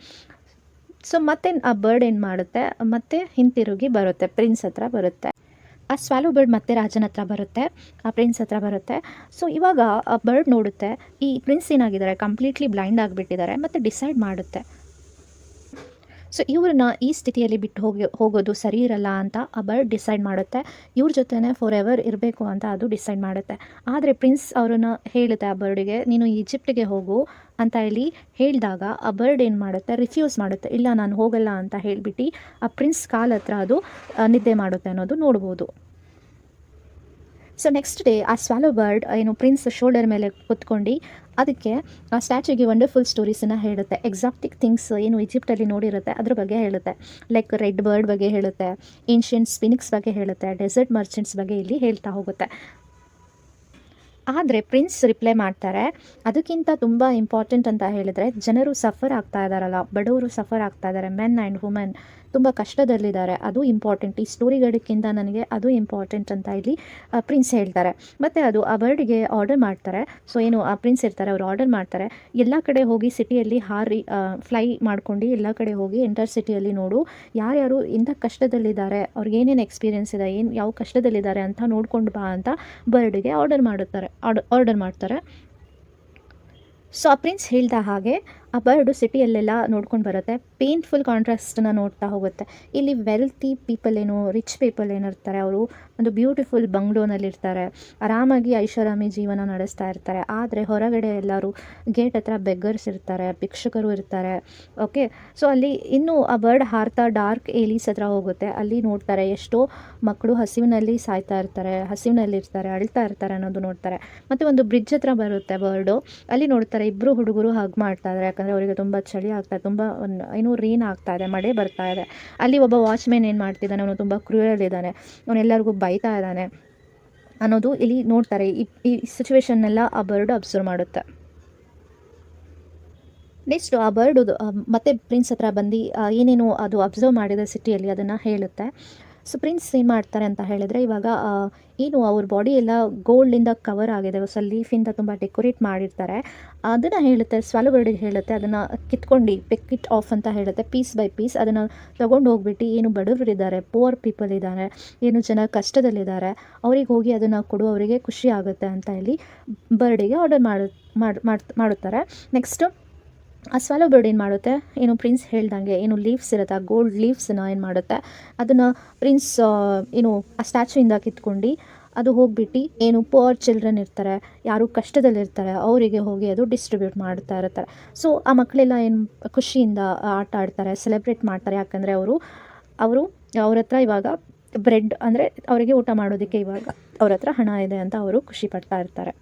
ಸೊ ಮತ್ತೆ ಆ ಬರ್ಡ್ ಏನು ಮಾಡುತ್ತೆ, ಮತ್ತೆ ಹಿಂತಿರುಗಿ ಬರುತ್ತೆ, ಪ್ರಿನ್ಸ್ ಹತ್ರ ಬರುತ್ತೆ. ಆ ಸ್ವಾಲೋ ಬರ್ಡ್ ಮತ್ತೆ ರಾಜನ ಹತ್ರ ಬರುತ್ತೆ, ಆ ಪ್ರಿನ್ಸ್ ಹತ್ರ ಬರುತ್ತೆ. ಸೊ ಇವಾಗ ಆ ಬರ್ಡ್ ನೋಡುತ್ತೆ, ಈ ಪ್ರಿನ್ಸ್ ಏನಾಗಿದ್ದಾರೆ, ಕಂಪ್ಲೀಟ್ಲಿ ಬ್ಲೈಂಡ್ ಆಗಿಬಿಟ್ಟಿದ್ದಾರೆ, ಮತ್ತು ಡಿಸೈಡ್ ಮಾಡುತ್ತೆ. ಸೊ ಇವ್ರನ್ನ ಈ ಸ್ಥಿತಿಯಲ್ಲಿ ಬಿಟ್ಟು ಹೋಗೋದು ಸರಿ ಇರಲ್ಲ ಅಂತ ಆ ಬರ್ಡ್ ಡಿಸೈಡ್ ಮಾಡುತ್ತೆ. ಇವ್ರ ಜೊತೆನೇ ಫಾರ್ ಎವರ್ ಇರಬೇಕು ಅಂತ ಅದು ಡಿಸೈಡ್ ಮಾಡುತ್ತೆ. ಆದರೆ ಪ್ರಿನ್ಸ್ ಅವರನ್ನ ಹೇಳುತ್ತೆ ಆ ಬರ್ಡಿಗೆ, ನೀನು ಈಜಿಪ್ಟಿಗೆ ಹೋಗು ಅಂತ ಹೇಳಿ ಹೇಳಿದಾಗ ಆ ಬರ್ಡ್ ಏನು ಮಾಡುತ್ತೆ, ರಿಫ್ಯೂಸ್ ಮಾಡುತ್ತೆ. ಇಲ್ಲ, ನಾನು ಹೋಗಲ್ಲ ಅಂತ ಹೇಳಿಬಿಟ್ಟು ಆ ಪ್ರಿನ್ಸ್ ಕಾಲ ಹತ್ರ ಅದು ನಿದ್ದೆ ಮಾಡುತ್ತೆ ಅನ್ನೋದು ನೋಡ್ಬೋದು. ಸೊ ನೆಕ್ಸ್ಟ್ ಡೇ ಆ ಸ್ವಾಲೋ ಬರ್ಡ್ ಏನು ಪ್ರಿನ್ಸ್ ಶೋಲ್ಡರ್ ಮೇಲೆ ಕುತ್ಕೊಂಡು ಅದಕ್ಕೆ ಆ ಸ್ಟ್ಯಾಚ್ಯೂಗೆ ವಂಡರ್ಫುಲ್ ಸ್ಟೋರೀಸನ್ನು ಹೇಳುತ್ತೆ. ಎಕ್ಸಾಕ್ಟಿಕ್ ಥಿಂಗ್ಸ್ ಏನು ಈಜಿಪ್ಟಲ್ಲಿ ನೋಡಿರುತ್ತೆ ಅದ್ರ ಬಗ್ಗೆ ಹೇಳುತ್ತೆ. ಲೈಕ್ ರೆಡ್ ಬರ್ಡ್ ಬಗ್ಗೆ ಹೇಳುತ್ತೆ, ಏನ್ಷಿಯಂಟ್ ಸ್ಪಿನಿಕ್ಸ್ ಬಗ್ಗೆ ಹೇಳುತ್ತೆ, ಡೆಸರ್ಟ್ ಮರ್ಚೆಂಟ್ಸ್ ಬಗ್ಗೆ ಇಲ್ಲಿ ಹೇಳ್ತಾ ಹೋಗುತ್ತೆ. ಆದರೆ ಪ್ರಿನ್ಸ್ ರಿಪ್ಲೈ ಮಾಡ್ತಾರೆ, ಅದಕ್ಕಿಂತ ತುಂಬ ಇಂಪಾರ್ಟೆಂಟ್ ಅಂತ ಹೇಳಿದ್ರೆ ಜನರು ಸಫರ್ ಆಗ್ತಾ ಇದ್ದಾರಲ್ಲ, ಬಡವರು ಸಫರ್ ಆಗ್ತಾ ಇದ್ದಾರೆ, ಮೆನ್ ಆ್ಯಂಡ್ ವುಮೆನ್ ತುಂಬ ಕಷ್ಟದಲ್ಲಿದ್ದಾರೆ, ಅದು ಇಂಪಾರ್ಟೆಂಟ್. ಈ ಸ್ಟೋರಿಗಳಿಗಿಂತ ನನಗೆ ಅದು ಇಂಪಾರ್ಟೆಂಟ್ ಅಂತ ಇಲ್ಲಿ ಪ್ರಿನ್ಸ್ ಹೇಳ್ತಾರೆ. ಮತ್ತು ಅದು ಆ ಬರ್ಡಿಗೆ ಆರ್ಡರ್ ಮಾಡ್ತಾರೆ. ಸೊ ಏನು ಆ ಪ್ರಿನ್ಸ್ ಇರ್ತಾರೆ, ಅವರು ಆರ್ಡರ್ ಮಾಡ್ತಾರೆ, ಎಲ್ಲ ಕಡೆ ಹೋಗಿ ಸಿಟಿಯಲ್ಲಿ ಫ್ಲೈ ಮಾಡ್ಕೊಂಡು ಎಲ್ಲ ಕಡೆ ಹೋಗಿ ಎಂಟರ್ ಸಿಟಿಯಲ್ಲಿ ನೋಡು, ಯಾರ್ಯಾರು ಇಂಥ ಕಷ್ಟದಲ್ಲಿದ್ದಾರೆ, ಅವ್ರಿಗೆ ಏನೇನು ಎಕ್ಸ್ಪೀರಿಯೆನ್ಸ್ ಇದೆ, ಯಾವ ಕಷ್ಟದಲ್ಲಿದ್ದಾರೆ ಅಂತ ನೋಡ್ಕೊಂಡು ಬಾ ಅಂತ ಬರ್ಡಿಗೆ ಆರ್ಡರ್ ಮಾಡ್ತಾರೆ. ಸೊ ಆ ಪ್ರಿನ್ಸ್ ಹೇಳ್ದ ಹಾಗೆ ಆ ಬರ್ಡು ಸಿಟಿಯಲ್ಲೆಲ್ಲ ನೋಡ್ಕೊಂಡು ಬರುತ್ತೆ. ಪೇನ್ಫುಲ್ ಕಾಂಟ್ರಾಸ್ಟನ್ನ ನೋಡ್ತಾ ಹೋಗುತ್ತೆ. ಇಲ್ಲಿ ವೆಲ್ತಿ ಪೀಪಲ್ ಏನು, ರಿಚ್ ಪೀಪಲ್ ಏನಿರ್ತಾರೆ, ಅವರು ಒಂದು ಬ್ಯೂಟಿಫುಲ್ ಬಂಗ್ಲೋನಲ್ಲಿರ್ತಾರೆ, ಆರಾಮಾಗಿ ಐಷಾರಾಮಿ ಜೀವನ ನಡೆಸ್ತಾ ಇರ್ತಾರೆ. ಆದರೆ ಹೊರಗಡೆ ಎಲ್ಲರೂ ಗೇಟ್ ಹತ್ರ ಬೆಗ್ಗರ್ಸ್ ಇರ್ತಾರೆ, ಭಿಕ್ಷುಕರು ಇರ್ತಾರೆ. ಓಕೆ, ಸೊ ಅಲ್ಲಿ ಇನ್ನೂ ಆ ಬರ್ಡ್ ಹಾರ್ತಾ ಡಾರ್ಕ್ ಏಲೀಸ್ ಹತ್ರ ಹೋಗುತ್ತೆ. ಅಲ್ಲಿ ನೋಡ್ತಾರೆ ಎಷ್ಟೋ ಮಕ್ಕಳು ಹಸಿವಿನಲ್ಲಿ ಸಾಯ್ತಾ ಇರ್ತಾರೆ, ಹಸಿವಿನಲ್ಲಿರ್ತಾರೆ, ಅಳ್ತಾ ಇರ್ತಾರೆ ಅನ್ನೋದು ನೋಡ್ತಾರೆ. ಮತ್ತು ಒಂದು ಬ್ರಿಡ್ಜ್ ಹತ್ರ ಬರುತ್ತೆ ಬರ್ಡು. ಅಲ್ಲಿ ನೋಡ್ತಾರೆ ಇಬ್ಬರು ಹುಡುಗರು ಹಗ್ ಮಾಡ್ತಾ ಇದ್ದಾರೆ, ಯಾಕಂದರೆ ಅವರಿಗೆ ತುಂಬ ಚಳಿ ಆಗ್ತಾ ಇದೆ, ತುಂಬ ರೈನ್ ಆಗ್ತಾ ಇದೆ, ಮಳೆ ಬರ್ತಾ ಇದೆ. ಅಲ್ಲಿ ಒಬ್ಬ ವಾಚ್ಮ್ಯಾನ್ ಏನು ಮಾಡ್ತಿದ್ದಾನೆ, ಅವನು ತುಂಬ ಕ್ರೂಯಲ್ ಇದ್ದಾನೆ, ಅವನೆಲ್ಲರಿಗೂ ಬೈತಾ ಇದ್ದಾನೆ ಅನ್ನೋದು ಇಲ್ಲಿ ನೋಡ್ತಾರೆ. ಈ ಸಿಚುವೇಶನ್ನೆಲ್ಲ ಆ ಬರ್ಡ್ ಅಬ್ಸರ್ವ್ ಮಾಡುತ್ತೆ. ನೆಕ್ಸ್ಟು ಆ ಬರ್ಡು ಮತ್ತೆ ಪ್ರಿನ್ಸ್ ಹತ್ರ ಬಂದು ಏನೇನು ಅದು ಅಬ್ಸರ್ವ್ ಮಾಡಿದ ಸಿಟಿಯಲ್ಲಿ ಅದನ್ನು ಹೇಳುತ್ತೆ. ಸೊ ಪ್ರಿನ್ಸ್ ಏನು ಮಾಡ್ತಾರೆ ಅಂತ ಹೇಳಿದರೆ, ಇವಾಗ ಏನು ಅವ್ರ ಬಾಡಿ ಎಲ್ಲ ಗೋಲ್ಡಿಂದ ಕವರ್ ಆಗಿದೆ, ಹೊಸ ಲೀಫಿಂದ ತುಂಬ ಡೆಕೋರೇಟ್ ಮಾಡಿರ್ತಾರೆ, ಅದನ್ನು ಹೇಳುತ್ತೆ. ಸ್ವಾಲೋ ಬರ್ಡಿಗೆ ಹೇಳುತ್ತೆ, ಅದನ್ನು ಕಿತ್ಕೊಂಡು ಪಿಕ್ ಇಟ್ ಆಫ್ ಅಂತ ಹೇಳುತ್ತೆ. ಪೀಸ್ ಬೈ ಪೀಸ್ ಅದನ್ನು ತೊಗೊಂಡು ಹೋಗ್ಬಿಟ್ಟು ಏನು ಬಡವರಿದ್ದಾರೆ, ಪುವರ್ ಪೀಪಲ್ ಇದ್ದಾರೆ, ಏನು ಜನ ಕಷ್ಟದಲ್ಲಿದ್ದಾರೆ, ಅವ್ರಿಗೆ ಹೋಗಿ ಅದನ್ನು ಕೊಡು, ಅವರಿಗೆ ಖುಷಿ ಆಗುತ್ತೆ ಅಂತ ಹೇಳಿ ಬರ್ಡಿಗೆ ಆರ್ಡರ್ ಮಾಡುತ್ತಾರೆ. ನೆಕ್ಸ್ಟು ಆ ಸ್ವಾಲೋ ಬರ್ಡ್ ಏನು ಮಾಡುತ್ತೆ, ಏನು ಪ್ರಿನ್ಸ್ ಹೇಳ್ದಂಗೆ ಏನು ಲೀವ್ಸ್ ಇರುತ್ತೆ, ಆ ಗೋಲ್ಡ್ ಲೀವ್ಸನ್ನ ಏನು ಮಾಡುತ್ತೆ, ಅದನ್ನು ಪ್ರಿನ್ಸ್ ಏನು ಆ ಸ್ಟ್ಯಾಚ್ಯೂಯಿಂದ ಕಿತ್ಕೊಂಡು ಅದು ಹೋಗ್ಬಿಟ್ಟು ಏನು ಪುವರ್ ಚಿಲ್ಡ್ರನ್ ಇರ್ತಾರೆ, ಯಾರು ಕಷ್ಟದಲ್ಲಿರ್ತಾರೆ, ಅವರಿಗೆ ಹೋಗಿ ಅದು ಡಿಸ್ಟ್ರಿಬ್ಯೂಟ್ ಮಾಡ್ತಾ ಇರ್ತಾರೆ. ಸೊ ಆ ಮಕ್ಕಳೆಲ್ಲ ಏನು ಖುಷಿಯಿಂದ ಆಟ ಆಡ್ತಾರೆ, ಸೆಲೆಬ್ರೇಟ್ ಮಾಡ್ತಾರೆ, ಯಾಕಂದರೆ ಅವ್ರ ಹತ್ರ ಇವಾಗ ಬ್ರೆಡ್ ಅಂದರೆ ಅವರಿಗೆ ಊಟ ಮಾಡೋದಕ್ಕೆ ಇವಾಗ ಅವ್ರ ಹತ್ರ ಹಣ ಇದೆ ಅಂತ ಅವರು ಖುಷಿ ಪಡ್ತಾ ಇರ್ತಾರೆ.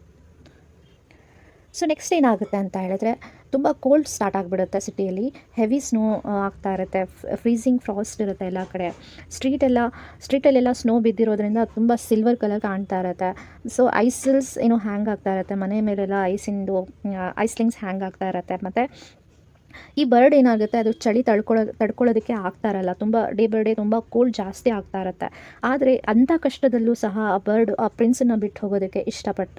ಸೊ ನೆಕ್ಸ್ಟ್ ಏನಾಗುತ್ತೆ ಅಂತ ಹೇಳಿದ್ರೆ, ತುಂಬ ಕೋಲ್ಡ್ ಸ್ಟಾರ್ಟ್ ಆಗಿಬಿಡುತ್ತೆ ಸಿಟಿಯಲ್ಲಿ. ಹೆವಿ ಸ್ನೋ ಆಗ್ತಾ ಇರುತ್ತೆ, ಫ್ರೀಸಿಂಗ್ ಫ್ರಾಸ್ಟ್ ಇರುತ್ತೆ ಎಲ್ಲ ಕಡೆ. ಸ್ಟ್ರೀಟಲ್ಲೆಲ್ಲ ಸ್ನೋ ಬಿದ್ದಿರೋದ್ರಿಂದ ತುಂಬ ಸಿಲ್ವರ್ ಕಲರ್ ಕಾಣ್ತಾ ಇರುತ್ತೆ. ಸೊ ಐಸಲ್ಸ್ ಏನೋ ಹ್ಯಾಂಗ್ ಆಗ್ತಾ ಇರುತ್ತೆ, ಮನೆ ಮೇಲೆಲ್ಲ ಐಸ್ಲಿಂಗ್ಸ್ ಹ್ಯಾಂಗ್ ಆಗ್ತಾ ಇರುತ್ತೆ. ಮತ್ತು ಈ ಬರ್ಡ್ ಏನಾಗುತ್ತೆ, ಅದು ಚಳಿ ತಡ್ಕೊಳ್ಳೋದಕ್ಕೆ ಆಗ್ತಾ ಇರಲ್ಲ, ತುಂಬ ಡೇ ಬೈ ಡೇ ತುಂಬ ಕೋಲ್ಡ್ ಜಾಸ್ತಿ ಆಗ್ತಾ ಇರುತ್ತೆ. ಆದರೆ ಅಂಥ ಕಷ್ಟದಲ್ಲೂ ಸಹ ಆ ಬರ್ಡ್ ಆ ಪ್ರಿನ್ಸನ್ನು ಬಿಟ್ಟು ಹೋಗೋದಕ್ಕೆ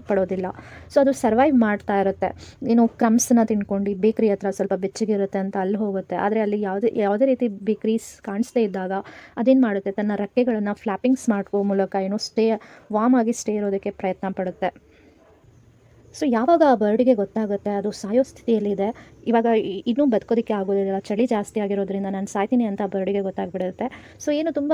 ಪಡೋದಿಲ್ಲ. ಸೊ ಅದು ಸರ್ವೈವ್ ಮಾಡ್ತಾ ಇರುತ್ತೆ. ಏನು ಕ್ರಮ್ಸನ್ನ ತಿನ್ಕೊಂಡು ಬೇಕ್ರಿ ಹತ್ರ ಸ್ವಲ್ಪ ಬೆಚ್ಚಗಿರುತ್ತೆ ಅಂತ ಅಲ್ಲಿ ಹೋಗುತ್ತೆ. ಆದರೆ ಅಲ್ಲಿ ಯಾವುದೇ ರೀತಿ ಬೇಕ್ರೀಸ್ ಕಾಣಿಸ್ದೇ ಇದ್ದಾಗ ಅದೇನು ಮಾಡುತ್ತೆ, ತನ್ನ ರೆಕ್ಕೆಗಳನ್ನು ಫ್ಲಾಪಿಂಗ್ಸ್ ಮಾಡೋ ಮೂಲಕ ಏನು ವಾರ್ಮ್ ಆಗಿ ಸ್ಟೇ ಇರೋದಕ್ಕೆ ಪ್ರಯತ್ನ ಪಡುತ್ತೆ. ಸೊ ಯಾವಾಗ ಆ ಬರ್ಡಿಗೆ ಗೊತ್ತಾಗುತ್ತೆ ಅದು ಸಾಯೋ ಸ್ಥಿತಿಯಲ್ಲಿದೆ, ಇವಾಗ ಇನ್ನೂ ಬದುಕೋದಕ್ಕೆ ಆಗೋದಿಲ್ಲ, ಚಳಿ ಜಾಸ್ತಿ ಆಗಿರೋದ್ರಿಂದ ನಾನು ಸಾಯ್ತೀನಿ ಅಂತ ಆ ಬರ್ಡಿಗೆ ಗೊತ್ತಾಗ್ಬಿಡುತ್ತೆ. ಸೊ ಏನು ತುಂಬ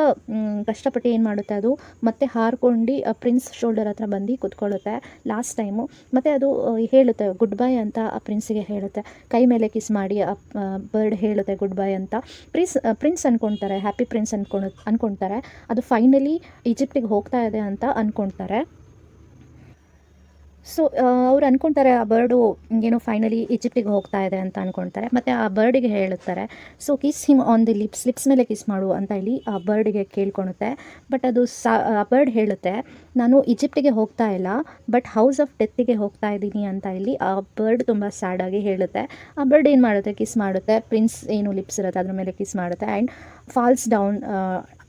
ಕಷ್ಟಪಟ್ಟು ಏನು ಮಾಡುತ್ತೆ, ಅದು ಮತ್ತೆ ಹಾರ್ಕೊಂಡು ಪ್ರಿನ್ಸ್ ಶೋಲ್ಡರ್ ಹತ್ರ ಬಂದು ಕೂತ್ಕೊಳ್ಳುತ್ತೆ ಲಾಸ್ಟ್ ಟೈಮು. ಮತ್ತು ಅದು ಹೇಳುತ್ತೆ ಗುಡ್ ಬೈ ಅಂತ ಆ ಪ್ರಿನ್ಸಿಗೆ ಹೇಳುತ್ತೆ, ಕೈ ಮೇಲೆ ಕಿಸ್ ಮಾಡಿ ಆ ಬರ್ಡ್ ಹೇಳುತ್ತೆ ಗುಡ್ ಬೈ ಅಂತ. ಪ್ರಿನ್ಸ್ ಅಂದ್ಕೊಳ್ತಾರೆ, ಹ್ಯಾಪಿ ಪ್ರಿನ್ಸ್ ಅಂದ್ಕೊಳ್ತಾರೆ, ಅದು ಫೈನಲಿ ಈಜಿಪ್ಟಿಗೆ ಹೋಗ್ತಾ ಇದೆ ಅಂತ ಅಂದ್ಕೊಳ್ತಾರೆ. ಸೊ ಅವ್ರು ಅಂದ್ಕೊಳ್ತಾರೆ ಆ ಬರ್ಡು ಏನೋ ಫೈನಲಿ ಈಜಿಪ್ಟಿಗೆ ಹೋಗ್ತಾ ಇದೆ ಅಂತ ಅಂದ್ಕೊಳ್ತಾರೆ. ಮತ್ತು ಆ ಬರ್ಡಿಗೆ ಹೇಳುತ್ತಾರೆ, so kiss him on the lips ಮೇಲೆ ಕಿಸ್ ಮಾಡು ಅಂತ ಹೇಳಿ ಆ ಬರ್ಡಿಗೆ ಕೇಳ್ಕೊಳುತ್ತೆ. ಬಟ್ ಅದು ಆ ಬರ್ಡ್ ಹೇಳುತ್ತೆ, ನಾನು ಈಜಿಪ್ಟಿಗೆ ಹೋಗ್ತಾ ಇಲ್ಲ, ಬಟ್ ಹೌಸ್ ಆಫ್ ಡೆತ್ತಿಗೆ ಹೋಗ್ತಾ ಇದ್ದೀನಿ ಅಂತ ಹೇಳಿ ಆ ಬರ್ಡ್ ತುಂಬ ಸ್ಯಾಡಾಗಿ ಹೇಳುತ್ತೆ. ಆ ಬರ್ಡ್ ಏನು ಮಾಡುತ್ತೆ, ಕಿಸ್ ಮಾಡುತ್ತೆ, ಪ್ರಿನ್ಸ್ ಏನು ಲಿಪ್ಸ್ ಇರುತ್ತೆ ಅದ್ರ ಮೇಲೆ ಕಿಸ್ ಮಾಡುತ್ತೆ and falls down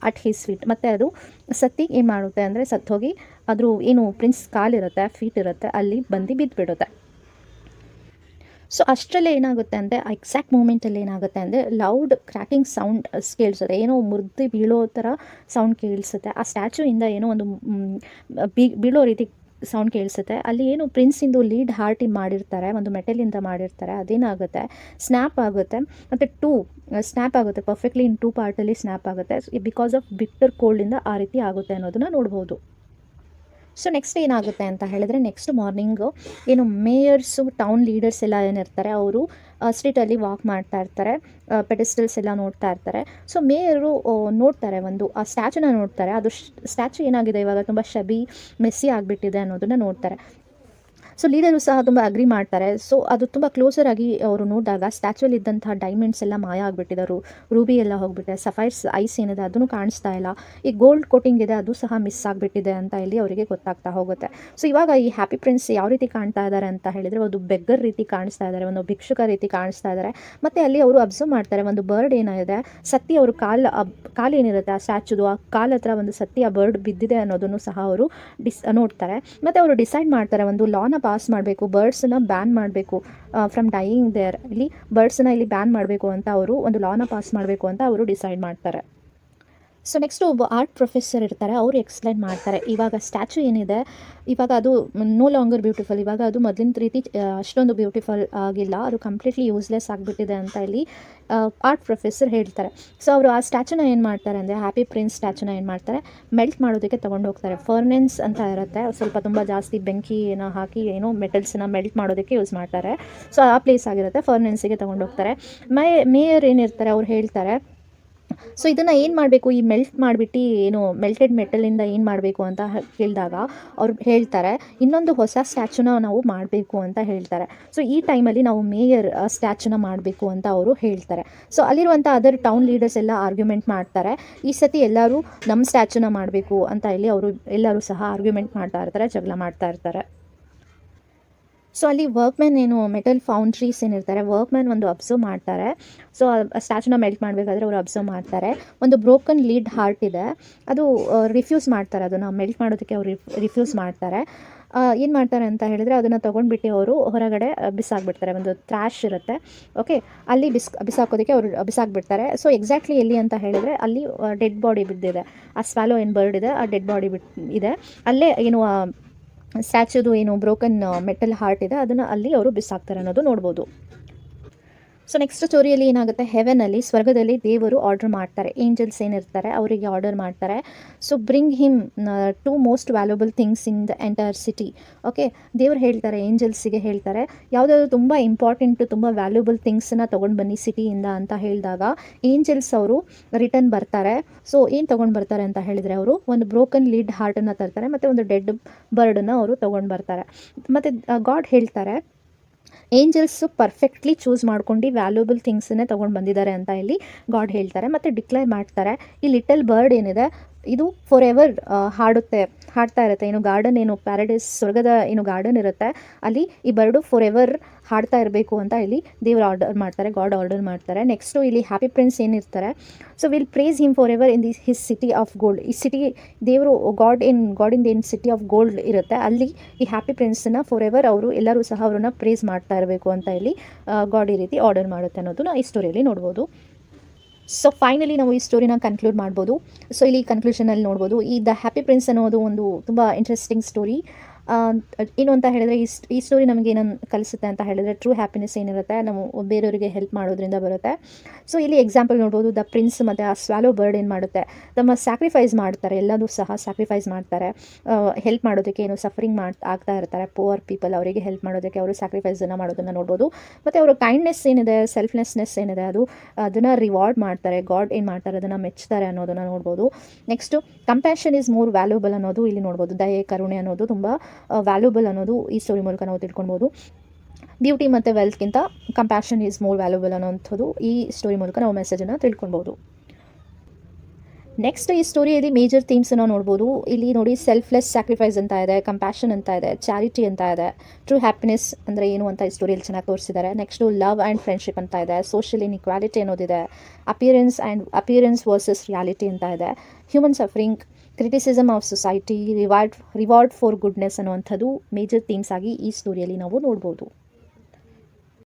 at his feet. ಮತ್ತು ಅದು ಏನು ಮಾಡುತ್ತೆ ಅಂದರೆ ಸತ್ತೋಗಿ ಅದ್ರ ಏನು ಪ್ರಿನ್ಸ್ ಕಾಲಿರುತ್ತೆ, ಫೀಟ್ ಇರುತ್ತೆ, ಅಲ್ಲಿ ಬಂದು ಬಿದ್ದುಬಿಡುತ್ತೆ. ಸೊ ಅಷ್ಟರಲ್ಲೇ ಏನಾಗುತ್ತೆ ಅಂದರೆ ಎಕ್ಸಾಕ್ಟ್ ಮೂಮೆಂಟಲ್ಲಿ ಏನಾಗುತ್ತೆ ಅಂದರೆ ಲೌಡ್ ಕ್ರ್ಯಾಕಿಂಗ್ ಸೌಂಡ್ ಕೇಳಿಸುತ್ತೆ, ಏನೋ ಮುರಿದು ಬೀಳೋ ಥರ ಸೌಂಡ್ ಕೇಳಿಸುತ್ತೆ. ಆ ಸ್ಟ್ಯಾಚ್ಯೂಯಿಂದ ಏನೋ ಒಂದು ಬೀಳೋ ರೀತಿ ಸೌಂಡ್ ಕೇಳಿಸುತ್ತೆ. ಅಲ್ಲಿ ಏನು ಪ್ರಿನ್ಸಿಂದು ಲೀಡ್ ಹಾರ್ಟ್ ಮಾಡಿರ್ತಾರೆ, ಒಂದು ಮೆಟಲಿಂದ ಮಾಡಿರ್ತಾರೆ, ಅದೇನಾಗುತ್ತೆ ಸ್ನ್ಯಾಪ್ ಆಗುತ್ತೆ. ಮತ್ತು ಸ್ನ್ಯಾಪ್ ಆಗುತ್ತೆ, ಪರ್ಫೆಕ್ಟ್ಲಿ ಇನ್ 2 ಪಾರ್ಟಲ್ಲಿ ಸ್ನ್ಯಾಪ್ ಆಗುತ್ತೆ. ಬಿಕಾಸ್ ಆಫ್ ಬಿಟ್ಟರ್ ಕೋಲ್ಡಿಂದ ಆ ರೀತಿ ಆಗುತ್ತೆ ಅನ್ನೋದನ್ನ ನೋಡ್ಬೋದು. ಸೊ ನೆಕ್ಸ್ಟ್ ಏನಾಗುತ್ತೆ ಅಂತ ಹೇಳಿದ್ರೆ, ನೆಕ್ಸ್ಟ್ ಮಾರ್ನಿಂಗು ಏನು ಮೇಯರ್ಸು, ಟೌನ್ ಲೀಡರ್ಸ್ ಎಲ್ಲ ಏನಿರ್ತಾರೆ ಅವರು ಸ್ಟ್ರೀಟಲ್ಲಿ ವಾಕ್ ಮಾಡ್ತಾ ಇರ್ತಾರೆ, ಪೆಡೆಸ್ಟಲ್ಸ್ ಎಲ್ಲ ನೋಡ್ತಾ ಇರ್ತಾರೆ. ಸೊ ಮೇಯರು ನೋಡ್ತಾರೆ, ಒಂದು ಆ ಸ್ಟ್ಯಾಚುನ ನೋಡ್ತಾರೆ. ಅದು ಸ್ಟ್ಯಾಚು ಏನಾಗಿದೆ ಇವಾಗ ತುಂಬ ಮೆಸ್ಸಿ ಆಗಿಬಿಟ್ಟಿದೆ ಅನ್ನೋದನ್ನು ನೋಡ್ತಾರೆ. ಸೊ ಲೀಡರು ಸಹ ತುಂಬ ಅಗ್ರಿ ಮಾಡ್ತಾರೆ. ಸೊ ಅದು ತುಂಬ ಕ್ಲೋಸರ್ ಆಗಿ ಅವರು ನೋಡಿದಾಗ ಸ್ಟ್ಯಾಚುವಲ್ಲಿ ಇದ್ದಂತಹ ಡೈಮಂಡ್ಸ್ ಎಲ್ಲ ಮಾಯ ಆಗಿಬಿಟ್ಟಿದೆ, ರೂಬಿ ಎಲ್ಲ ಹೋಗ್ಬಿಟ್ಟಿದೆ, ಸಫೈರ್ಸ್ ಐಸ್ ಏನಿದೆ ಅದನ್ನು ಕಾಣಿಸ್ತಾ ಇಲ್ಲ, ಈ ಗೋಲ್ಡ್ ಕೋಟಿಂಗ್ ಇದೆ ಅದು ಸಹ ಮಿಸ್ ಆಗಿಬಿಟ್ಟಿದೆ ಅಂತ ಇಲ್ಲಿ ಅವರಿಗೆ ಗೊತ್ತಾಗ್ತಾ ಹೋಗುತ್ತೆ. ಸೊ ಇವಾಗ ಈ ಹ್ಯಾಪಿ ಪ್ರಿನ್ಸ್ ಯಾವ ರೀತಿ ಕಾಣ್ತಾ ಇದ್ದಾರೆ ಅಂತ ಹೇಳಿದರೆ, ಒಂದು ಬೆಗ್ಗರ್ ರೀತಿ ಕಾಣಿಸ್ತಾ ಇದ್ದಾರೆ, ಒಂದು ಭಿಕ್ಷುಕ ರೀತಿ ಕಾಣಿಸ್ತಾ ಇದ್ದಾರೆ. ಮತ್ತು ಅಲ್ಲಿ ಅವರು ಅಬ್ಸರ್ವ್ ಮಾಡ್ತಾರೆ, ಒಂದು ಬರ್ಡ್ ಏನಿದೆ ಸತ್ತಿ, ಅವರು ಕಾಲು ಏನಿರುತ್ತೆ ಆ ಸ್ಟ್ಯಾಚುದು, ಆ ಕಾಲ ಹತ್ರ ಒಂದು ಸತ್ತಿ ಆ ಬರ್ಡ್ ಬಿದ್ದಿದೆ ಅನ್ನೋದನ್ನು ಸಹ ಅವರು ನೋಡ್ತಾರೆ. ಮತ್ತು ಅವರು ಡಿಸೈಡ್ ಮಾಡ್ತಾರೆ, ಒಂದು ಲಾನ ಪಾಸ್ ಮಾಡಬೇಕು, ಬರ್ಡ್ಸನ್ನ ಬ್ಯಾನ್ ಮಾಡಬೇಕು ಫ್ರಮ್ ಡೈಯಿಂಗ್ ದೇರ್, ಇಲ್ಲಿ ಬರ್ಡ್ಸನ್ನ ಇಲ್ಲಿ ಬ್ಯಾನ್ ಮಾಡಬೇಕು ಅಂತ ಅವರು ಒಂದು ಲಾನ ಪಾಸ್ ಮಾಡಬೇಕು ಅಂತ ಅವರು ಡಿಸೈಡ್ ಮಾಡ್ತಾರೆ. ಸೊ ನೆಕ್ಸ್ಟ್ ಒಬ್ಬ ಆರ್ಟ್ ಪ್ರೊಫೆಸರ್ ಇರ್ತಾರೆ, ಅವರು ಎಕ್ಸ್ಪ್ಲೈನ್ ಮಾಡ್ತಾರೆ, ಇವಾಗ ಸ್ಟ್ಯಾಚು ಏನಿದೆ ಇವಾಗ ಅದು ನೋ ಲಾಂಗರ್ ಬ್ಯೂಟಿಫುಲ್, ಇವಾಗ ಅದು ಮೊದಲಿನ ರೀತಿ ಅಷ್ಟೊಂದು ಬ್ಯೂಟಿಫುಲ್ ಆಗಿಲ್ಲ, ಅದು ಕಂಪ್ಲೀಟ್ಲಿ ಯೂಸ್ಲೆಸ್ ಆಗಿಬಿಟ್ಟಿದೆ ಅಂತ ಇಲ್ಲಿ ಆರ್ಟ್ ಪ್ರೊಫೆಸರ್ ಹೇಳ್ತಾರೆ. ಸೊ ಅವರು ಆ ಸ್ಟ್ಯಾಚುನ ಏನು ಮಾಡ್ತಾರೆ ಅಂದರೆ, ಹ್ಯಾಪಿ ಪ್ರಿನ್ಸ್ ಸ್ಟ್ಯಾಚುನ ಏನು ಮಾಡ್ತಾರೆ, ಮೆಲ್ಟ್ ಮಾಡೋದಕ್ಕೆ ತೊಗೊಂಡು ಹೋಗ್ತಾರೆ. ಫರ್ನೆನ್ಸ್ ಅಂತ ಇರುತ್ತೆ, ಸ್ವಲ್ಪ ತುಂಬ ಜಾಸ್ತಿ ಬೆಂಕಿನ ಹಾಕಿ ಏನೋ ಮೆಟಲ್ಸನ್ನ ಮೆಲ್ಟ್ ಮಾಡೋದಕ್ಕೆ ಯೂಸ್ ಮಾಡ್ತಾರೆ. ಸೊ ಆ ಪ್ಲೇಸ್ ಆಗಿರುತ್ತೆ, ಫರ್ನೆನ್ಸಿಗೆ ತೊಗೊಂಡು ಹೋಗ್ತಾರೆ. ಮೇಯರ್ ಏನಿರ್ತಾರೆ ಅವ್ರು ಹೇಳ್ತಾರೆ, ಸೊ ಇದನ್ನು ಏನು ಮಾಡಬೇಕು, ಈ ಮೆಲ್ಟ್ ಮಾಡಿಬಿಟ್ಟು ಏನು ಮೆಲ್ಟೆಡ್ ಮೆಟಲಿಂದ ಏನು ಮಾಡಬೇಕು ಅಂತ ಹೇಳಿದಾಗ ಅವ್ರು ಹೇಳ್ತಾರೆ, ಇನ್ನೊಂದು ಹೊಸ ಸ್ಟ್ಯಾಚುನ ನಾವು ಮಾಡಬೇಕು ಅಂತ ಹೇಳ್ತಾರೆ. ಸೊ ಈ ಟೈಮಲ್ಲಿ ನಾವು ಮೇಯರ್ ಸ್ಟ್ಯಾಚುನ ಮಾಡಬೇಕು ಅಂತ ಅವರು ಹೇಳ್ತಾರೆ. ಸೊ ಅಲ್ಲಿರುವಂಥ ಅದರ್ ಟೌನ್ ಲೀಡರ್ಸ್ ಎಲ್ಲ ಆರ್ಗ್ಯುಮೆಂಟ್ ಮಾಡ್ತಾರೆ, ಈ ಸತಿ ಎಲ್ಲರೂ ನಮ್ಮ ಸ್ಟ್ಯಾಚುನ ಮಾಡಬೇಕು ಅಂತ ಇಲ್ಲಿ ಅವರು ಎಲ್ಲರೂ ಸಹ ಆರ್ಗ್ಯುಮೆಂಟ್ ಮಾಡ್ತಾ ಇರ್ತಾರೆ, ಜಗಳ ಮಾಡ್ತಾ ಇರ್ತಾರೆ. ಸೊ ಅಲ್ಲಿ ವರ್ಕ್ಮ್ಯಾನ್ ಏನು ಮೆಟಲ್ ಫೌಂಡ್ರೀಸ್ ಏನಿರ್ತಾರೆ, ವರ್ಕ್ಮ್ಯಾನ್ ಒಂದು ಅಬ್ಸರ್ವ್ ಮಾಡ್ತಾರೆ. ಸೊ ಆ ಸ್ಟ್ಯಾಚುನ ಮೆಲ್ಟ್ ಮಾಡಬೇಕಾದ್ರೆ ಅವರು ಅಬ್ಸರ್ವ್ ಮಾಡ್ತಾರೆ, ಒಂದು ಬ್ರೋಕನ್ ಲೀಡ್ ಹಾರ್ಟ್ ಇದೆ, ಅದು ರಿಫ್ಯೂಸ್ ಮಾಡ್ತಾರೆ, ಅದನ್ನು ಮೆಲ್ಟ್ ಮಾಡೋದಕ್ಕೆ ಅವರು ರಿಫ್ಯೂಸ್ ಮಾಡ್ತಾರೆ. ಏನು ಮಾಡ್ತಾರೆ ಅಂತ ಹೇಳಿದರೆ, ಅದನ್ನು ತೊಗೊಂಡ್ಬಿಟ್ಟು ಅವರು ಹೊರಗಡೆ ಬಿಸಾಕ್ಬಿಡ್ತಾರೆ, ಒಂದು ಥ್ರ್ಯಾಶ್ ಇರುತ್ತೆ, ಓಕೆ, ಅಲ್ಲಿ ಬಿಸಾಕೋದಕ್ಕೆ ಅವರು ಬಿಸಾಕ್ಬಿಡ್ತಾರೆ. ಸೊ ಎಕ್ಸಾಕ್ಟ್ಲಿ ಎಲ್ಲಿ ಅಂತ ಹೇಳಿದರೆ, ಅಲ್ಲಿ ಡೆಡ್ ಬಾಡಿ ಬಿದ್ದಿದೆ, ಆ ಸ್ವ್ಯಾಲೋ ಏನು ಬರ್ಡ್ ಇದೆ, ಆ ಡೆಡ್ ಬಾಡಿ ಇದೆ, ಅಲ್ಲೇ ಏನು ಸ್ಟ್ಯಾಚ್ಯೂದು ಏನು ಬ್ರೋಕನ್ ಮೆಟಲ್ ಹಾರ್ಟ್ ಇದೆ ಅದನ್ನು ಅಲ್ಲಿ ಅವರು ಬಿಸಾಕ್ತಾರೆ ಅನ್ನೋದು ನೋಡ್ಬೋದು. ಸೊ ನೆಕ್ಸ್ಟ್ ಸ್ಟೋರಿಯಲ್ಲಿ ಏನಾಗುತ್ತೆ, ಹೆವೆನಲ್ಲಿ, ಸ್ವರ್ಗದಲ್ಲಿ ದೇವರು ಆರ್ಡರ್ ಮಾಡ್ತಾರೆ, ಏಂಜಲ್ಸ್ ಏನಿರ್ತಾರೆ ಅವರಿಗೆ ಆರ್ಡರ್ ಮಾಡ್ತಾರೆ. So bring him 2 most valuable things in the entire city. Okay, ದೇವ್ರು ಹೇಳ್ತಾರೆ, ಏಂಜಲ್ಸಿಗೆ ಹೇಳ್ತಾರೆ, ಯಾವುದಾದ್ರು ತುಂಬ ಇಂಪಾರ್ಟೆಂಟು, ತುಂಬ ವ್ಯಾಲ್ಯೂಬಲ್ ಥಿಂಗ್ಸನ್ನ ತೊಗೊಂಡು ಬನ್ನಿ ಸಿಟಿಯಿಂದ ಅಂತ ಹೇಳಿದಾಗ ಏಂಜಲ್ಸ್ ಅವರು ರಿಟರ್ನ್ ಬರ್ತಾರೆ. ಸೊ ಏನು ತೊಗೊಂಡು ಬರ್ತಾರೆ ಅಂತ ಹೇಳಿದರೆ, ಅವರು ಒಂದು ಬ್ರೋಕನ್ ಲೀಡ್ ಹಾರ್ಟನ್ನು ತರ್ತಾರೆ, ಮತ್ತು ಒಂದು ಡೆಡ್ ಬರ್ಡನ್ನು ಅವರು ತೊಗೊಂಡು ಬರ್ತಾರೆ. ಮತ್ತು ಗಾಡ್ ಹೇಳ್ತಾರೆ, ಏಂಜಲ್ಸು ಪರ್ಫೆಕ್ಟ್ಲಿ ಚೂಸ್ ಮಾಡ್ಕೊಂಡು ವ್ಯಾಲ್ಯೂಬಲ್ ಥಿಂಗ್ಸನ್ನೇ ತೊಗೊಂಡು ಬಂದಿದ್ದಾರೆ ಅಂತ ಇಲ್ಲಿ ಗಾಡ್ ಹೇಳ್ತಾರೆ. ಮತ್ತು ಡಿಕ್ಲೇರ್ ಮಾಡ್ತಾರೆ, ಈ ಲಿಟಲ್ ಬರ್ಡ್ ಏನಿದೆ ಇದು ಫಾರ್ ಎವರ್ ಹಾಡ್ತಾ ಇರುತ್ತೆ, ಏನು ಗಾರ್ಡನ್, ಏನು ಪ್ಯಾರಡೈಸ್, ಸ್ವರ್ಗದ ಏನು ಗಾರ್ಡನ್ ಇರುತ್ತೆ ಅಲ್ಲಿ ಈ ಬರ್ಡು ಫಾರ್ ಎವರ್ ಹಾಡ್ತಾ ಇರಬೇಕು ಅಂತ ಇಲ್ಲಿ ದೇವರು ಆರ್ಡರ್ ಮಾಡ್ತಾರೆ, ಗಾಡ್ ಆರ್ಡರ್ ಮಾಡ್ತಾರೆ. ನೆಕ್ಸ್ಟು ಇಲ್ಲಿ ಹ್ಯಾಪಿ ಪ್ರಿನ್ಸ್ ಏನಿರ್ತಾರೆ, so will praise him for ever in his city of gold. ಈ ಸಿಟಿ ದೇವರು ಗಾಡಿಂದ ಏನು ಸಿಟಿ ಆಫ್ ಗೋಲ್ಡ್ ಇರುತ್ತೆ ಅಲ್ಲಿ ಈ ಹ್ಯಾಪಿ ಪ್ರಿನ್ಸನ್ನ ಫಾರ್ ಎವರ್ ಅವರು ಎಲ್ಲರೂ ಸಹ ಅವ್ರನ್ನ ಪ್ರೇಸ್ ಮಾಡ್ತಾ ಇರಬೇಕು ಅಂತ ಇಲ್ಲಿ ಗಾಡ್ ಈ ರೀತಿ ಆರ್ಡರ್ ಮಾಡುತ್ತೆ ಅನ್ನೋದನ್ನ ಈ ಸ್ಟೋರಿಯಲ್ಲಿ ನೋಡ್ಬೋದು. ಸೊ ಫೈನಲಿ ನಾವು ಈ ಸ್ಟೋರಿನ ಕನ್ಕ್ಲೂಡ್ ಮಾಡ್ಬೋದು. ಸೊ ಇಲ್ಲಿ ಕನ್ಕ್ಲೂಷನಲ್ಲಿ ನೋಡ್ಬೋದು, ಈ ದ ಹ್ಯಾಪಿ ಪ್ರಿನ್ಸ್ ಅನ್ನೋದು ಒಂದು ತುಂಬ ಇಂಟ್ರೆಸ್ಟಿಂಗ್ ಸ್ಟೋರಿ. ಏನು ಅಂತ ಹೇಳಿದ್ರೆ, ಈ ಸ್ಟೋರಿ ನಮಗೆ ಏನನ್ನು ಕಲಿಸುತ್ತೆ ಅಂತ ಹೇಳಿದ್ರೆ, ಟ್ರೂ ಹ್ಯಾಪಿನೆಸ್ ಏನಿರುತ್ತೆ ನಾವು ಬೇರೆಯವರಿಗೆ ಹೆಲ್ಪ್ ಮಾಡೋದ್ರಿಂದ ಬರುತ್ತೆ. ಸೊ ಇಲ್ಲಿ ಎಕ್ಸಾಂಪಲ್ ನೋಡ್ಬೋದು, ದ ಪ್ರಿನ್ಸ್ ಮತ್ತು ಆ ಸ್ವ್ಯಾಲೋ ಬರ್ಡ್ ಏನು ಮಾಡುತ್ತೆ, ತಮ್ಮ ಸ್ಯಾಕ್ರಿಫೈಸ್ ಮಾಡ್ತಾರೆ, ಎಲ್ಲದೂ ಸಹ ಸ್ಯಾಕ್ರಿಫೈಸ್ ಮಾಡ್ತಾರೆ ಹೆಲ್ಪ್ ಮಾಡೋದಕ್ಕೆ. ಏನು ಸಫರಿಂಗ್ ಆಗ್ತಾ ಇರ್ತಾರೆ ಪುವರ್ ಪೀಪಲ್, ಅವರಿಗೆ ಹೆಲ್ಪ್ ಮಾಡೋದಕ್ಕೆ ಅವರು ಸ್ಯಾಕ್ರಿಫೈಸನ್ನು ಮಾಡೋದನ್ನು ನೋಡ್ಬೋದು. ಮತ್ತು ಅವರು ಕೈಂಡ್ನೆಸ್ ಏನಿದೆ, ಸೆಲ್ಫ್ಲೆಸ್ನೆಸ್ ಏನಿದೆ ಅದನ್ನು ರಿವಾರ್ಡ್ ಮಾಡ್ತಾರೆ, ಗಾಡ್ ಏನು ಮಾಡ್ತಾರೆ ಅದನ್ನು ಮೆಚ್ತಾರೆ ಅನ್ನೋದನ್ನು ನೋಡ್ಬೋದು. Next compassion is more valuable ಅನ್ನೋದು ಇಲ್ಲಿ ನೋಡ್ಬೋದು, ದಯೆ ಕರುಣೆ ಅನ್ನೋದು ತುಂಬ ವ್ಯಾಲ್ಯೂಬಲ್ ಅನ್ನೋದು ಈ ಸ್ಟೋರಿ ಮೂಲಕ ನಾವು ತಿಳ್ಕೊಳ್ಬೋದು. ಬ್ಯೂಟಿ ಮತ್ತು ವೆಲ್ತ್ಗಿಂತ ಕಂಪ್ಯಾಷನ್ ಈಸ್ ಮೋರ್ ವ್ಯಾಲ್ಯೂಬಲ್ ಅನ್ನೋಂಥದ್ದು ಈ ಸ್ಟೋರಿ ಮೂಲಕ ನಾವು ಮೆಸೇಜನ್ನು ತಿಳ್ಕೊಳ್ಬೋದು. ನೆಕ್ಸ್ಟ್ ಈ ಸ್ಟೋರಿಯಲ್ಲಿ ಮೇಜರ್ ಥೀಮ್ಸನ್ನು ನೋಡ್ಬೋದು. ಇಲ್ಲಿ ನೋಡಿ, ಸೆಲ್ಫ್ಲೆಸ್ ಸ್ಯಾಕ್ರಿಫೈಸ್ ಅಂತ ಇದೆ, ಕಂಪ್ಯಾಷನ್ ಅಂತ ಇದೆ, ಚಾರಿಟಿ ಅಂತ ಇದೆ, ಟ್ರೂ ಹ್ಯಾಪಿನೆಸ್ ಅಂದರೆ ಏನು ಅಂತ ಈ ಸ್ಟೋರಿಯಲ್ಲಿ ಚೆನ್ನಾಗಿ ತೋರಿಸಿದ್ದಾರೆ. ನೆಕ್ಸ್ಟು ಲವ್ ಆ್ಯಂಡ್ ಫ್ರೆಂಡ್ಶಿಪ್ ಅಂತ ಇದೆ, ಸೋಷಿಯಲ್ ಇನ್ಇಕ್ವಾಲಿಟಿ ಅನ್ನೋದಿದೆ, ಅಪಿಯರೆನ್ಸ್ ವರ್ಸಸ್ ರಿಯಾಲಿಟಿ ಅಂತ ಇದೆ, human suffering, criticism of society, reward for goodness ಅನ್ನುವಂಥದ್ದು ಮೇಜರ್ ಥೀಮ್ಸ್ ಆಗಿ ಈ ಸ್ಟೋರಿಯಲ್ಲಿ ನಾವು ನೋಡ್ಬೋದು.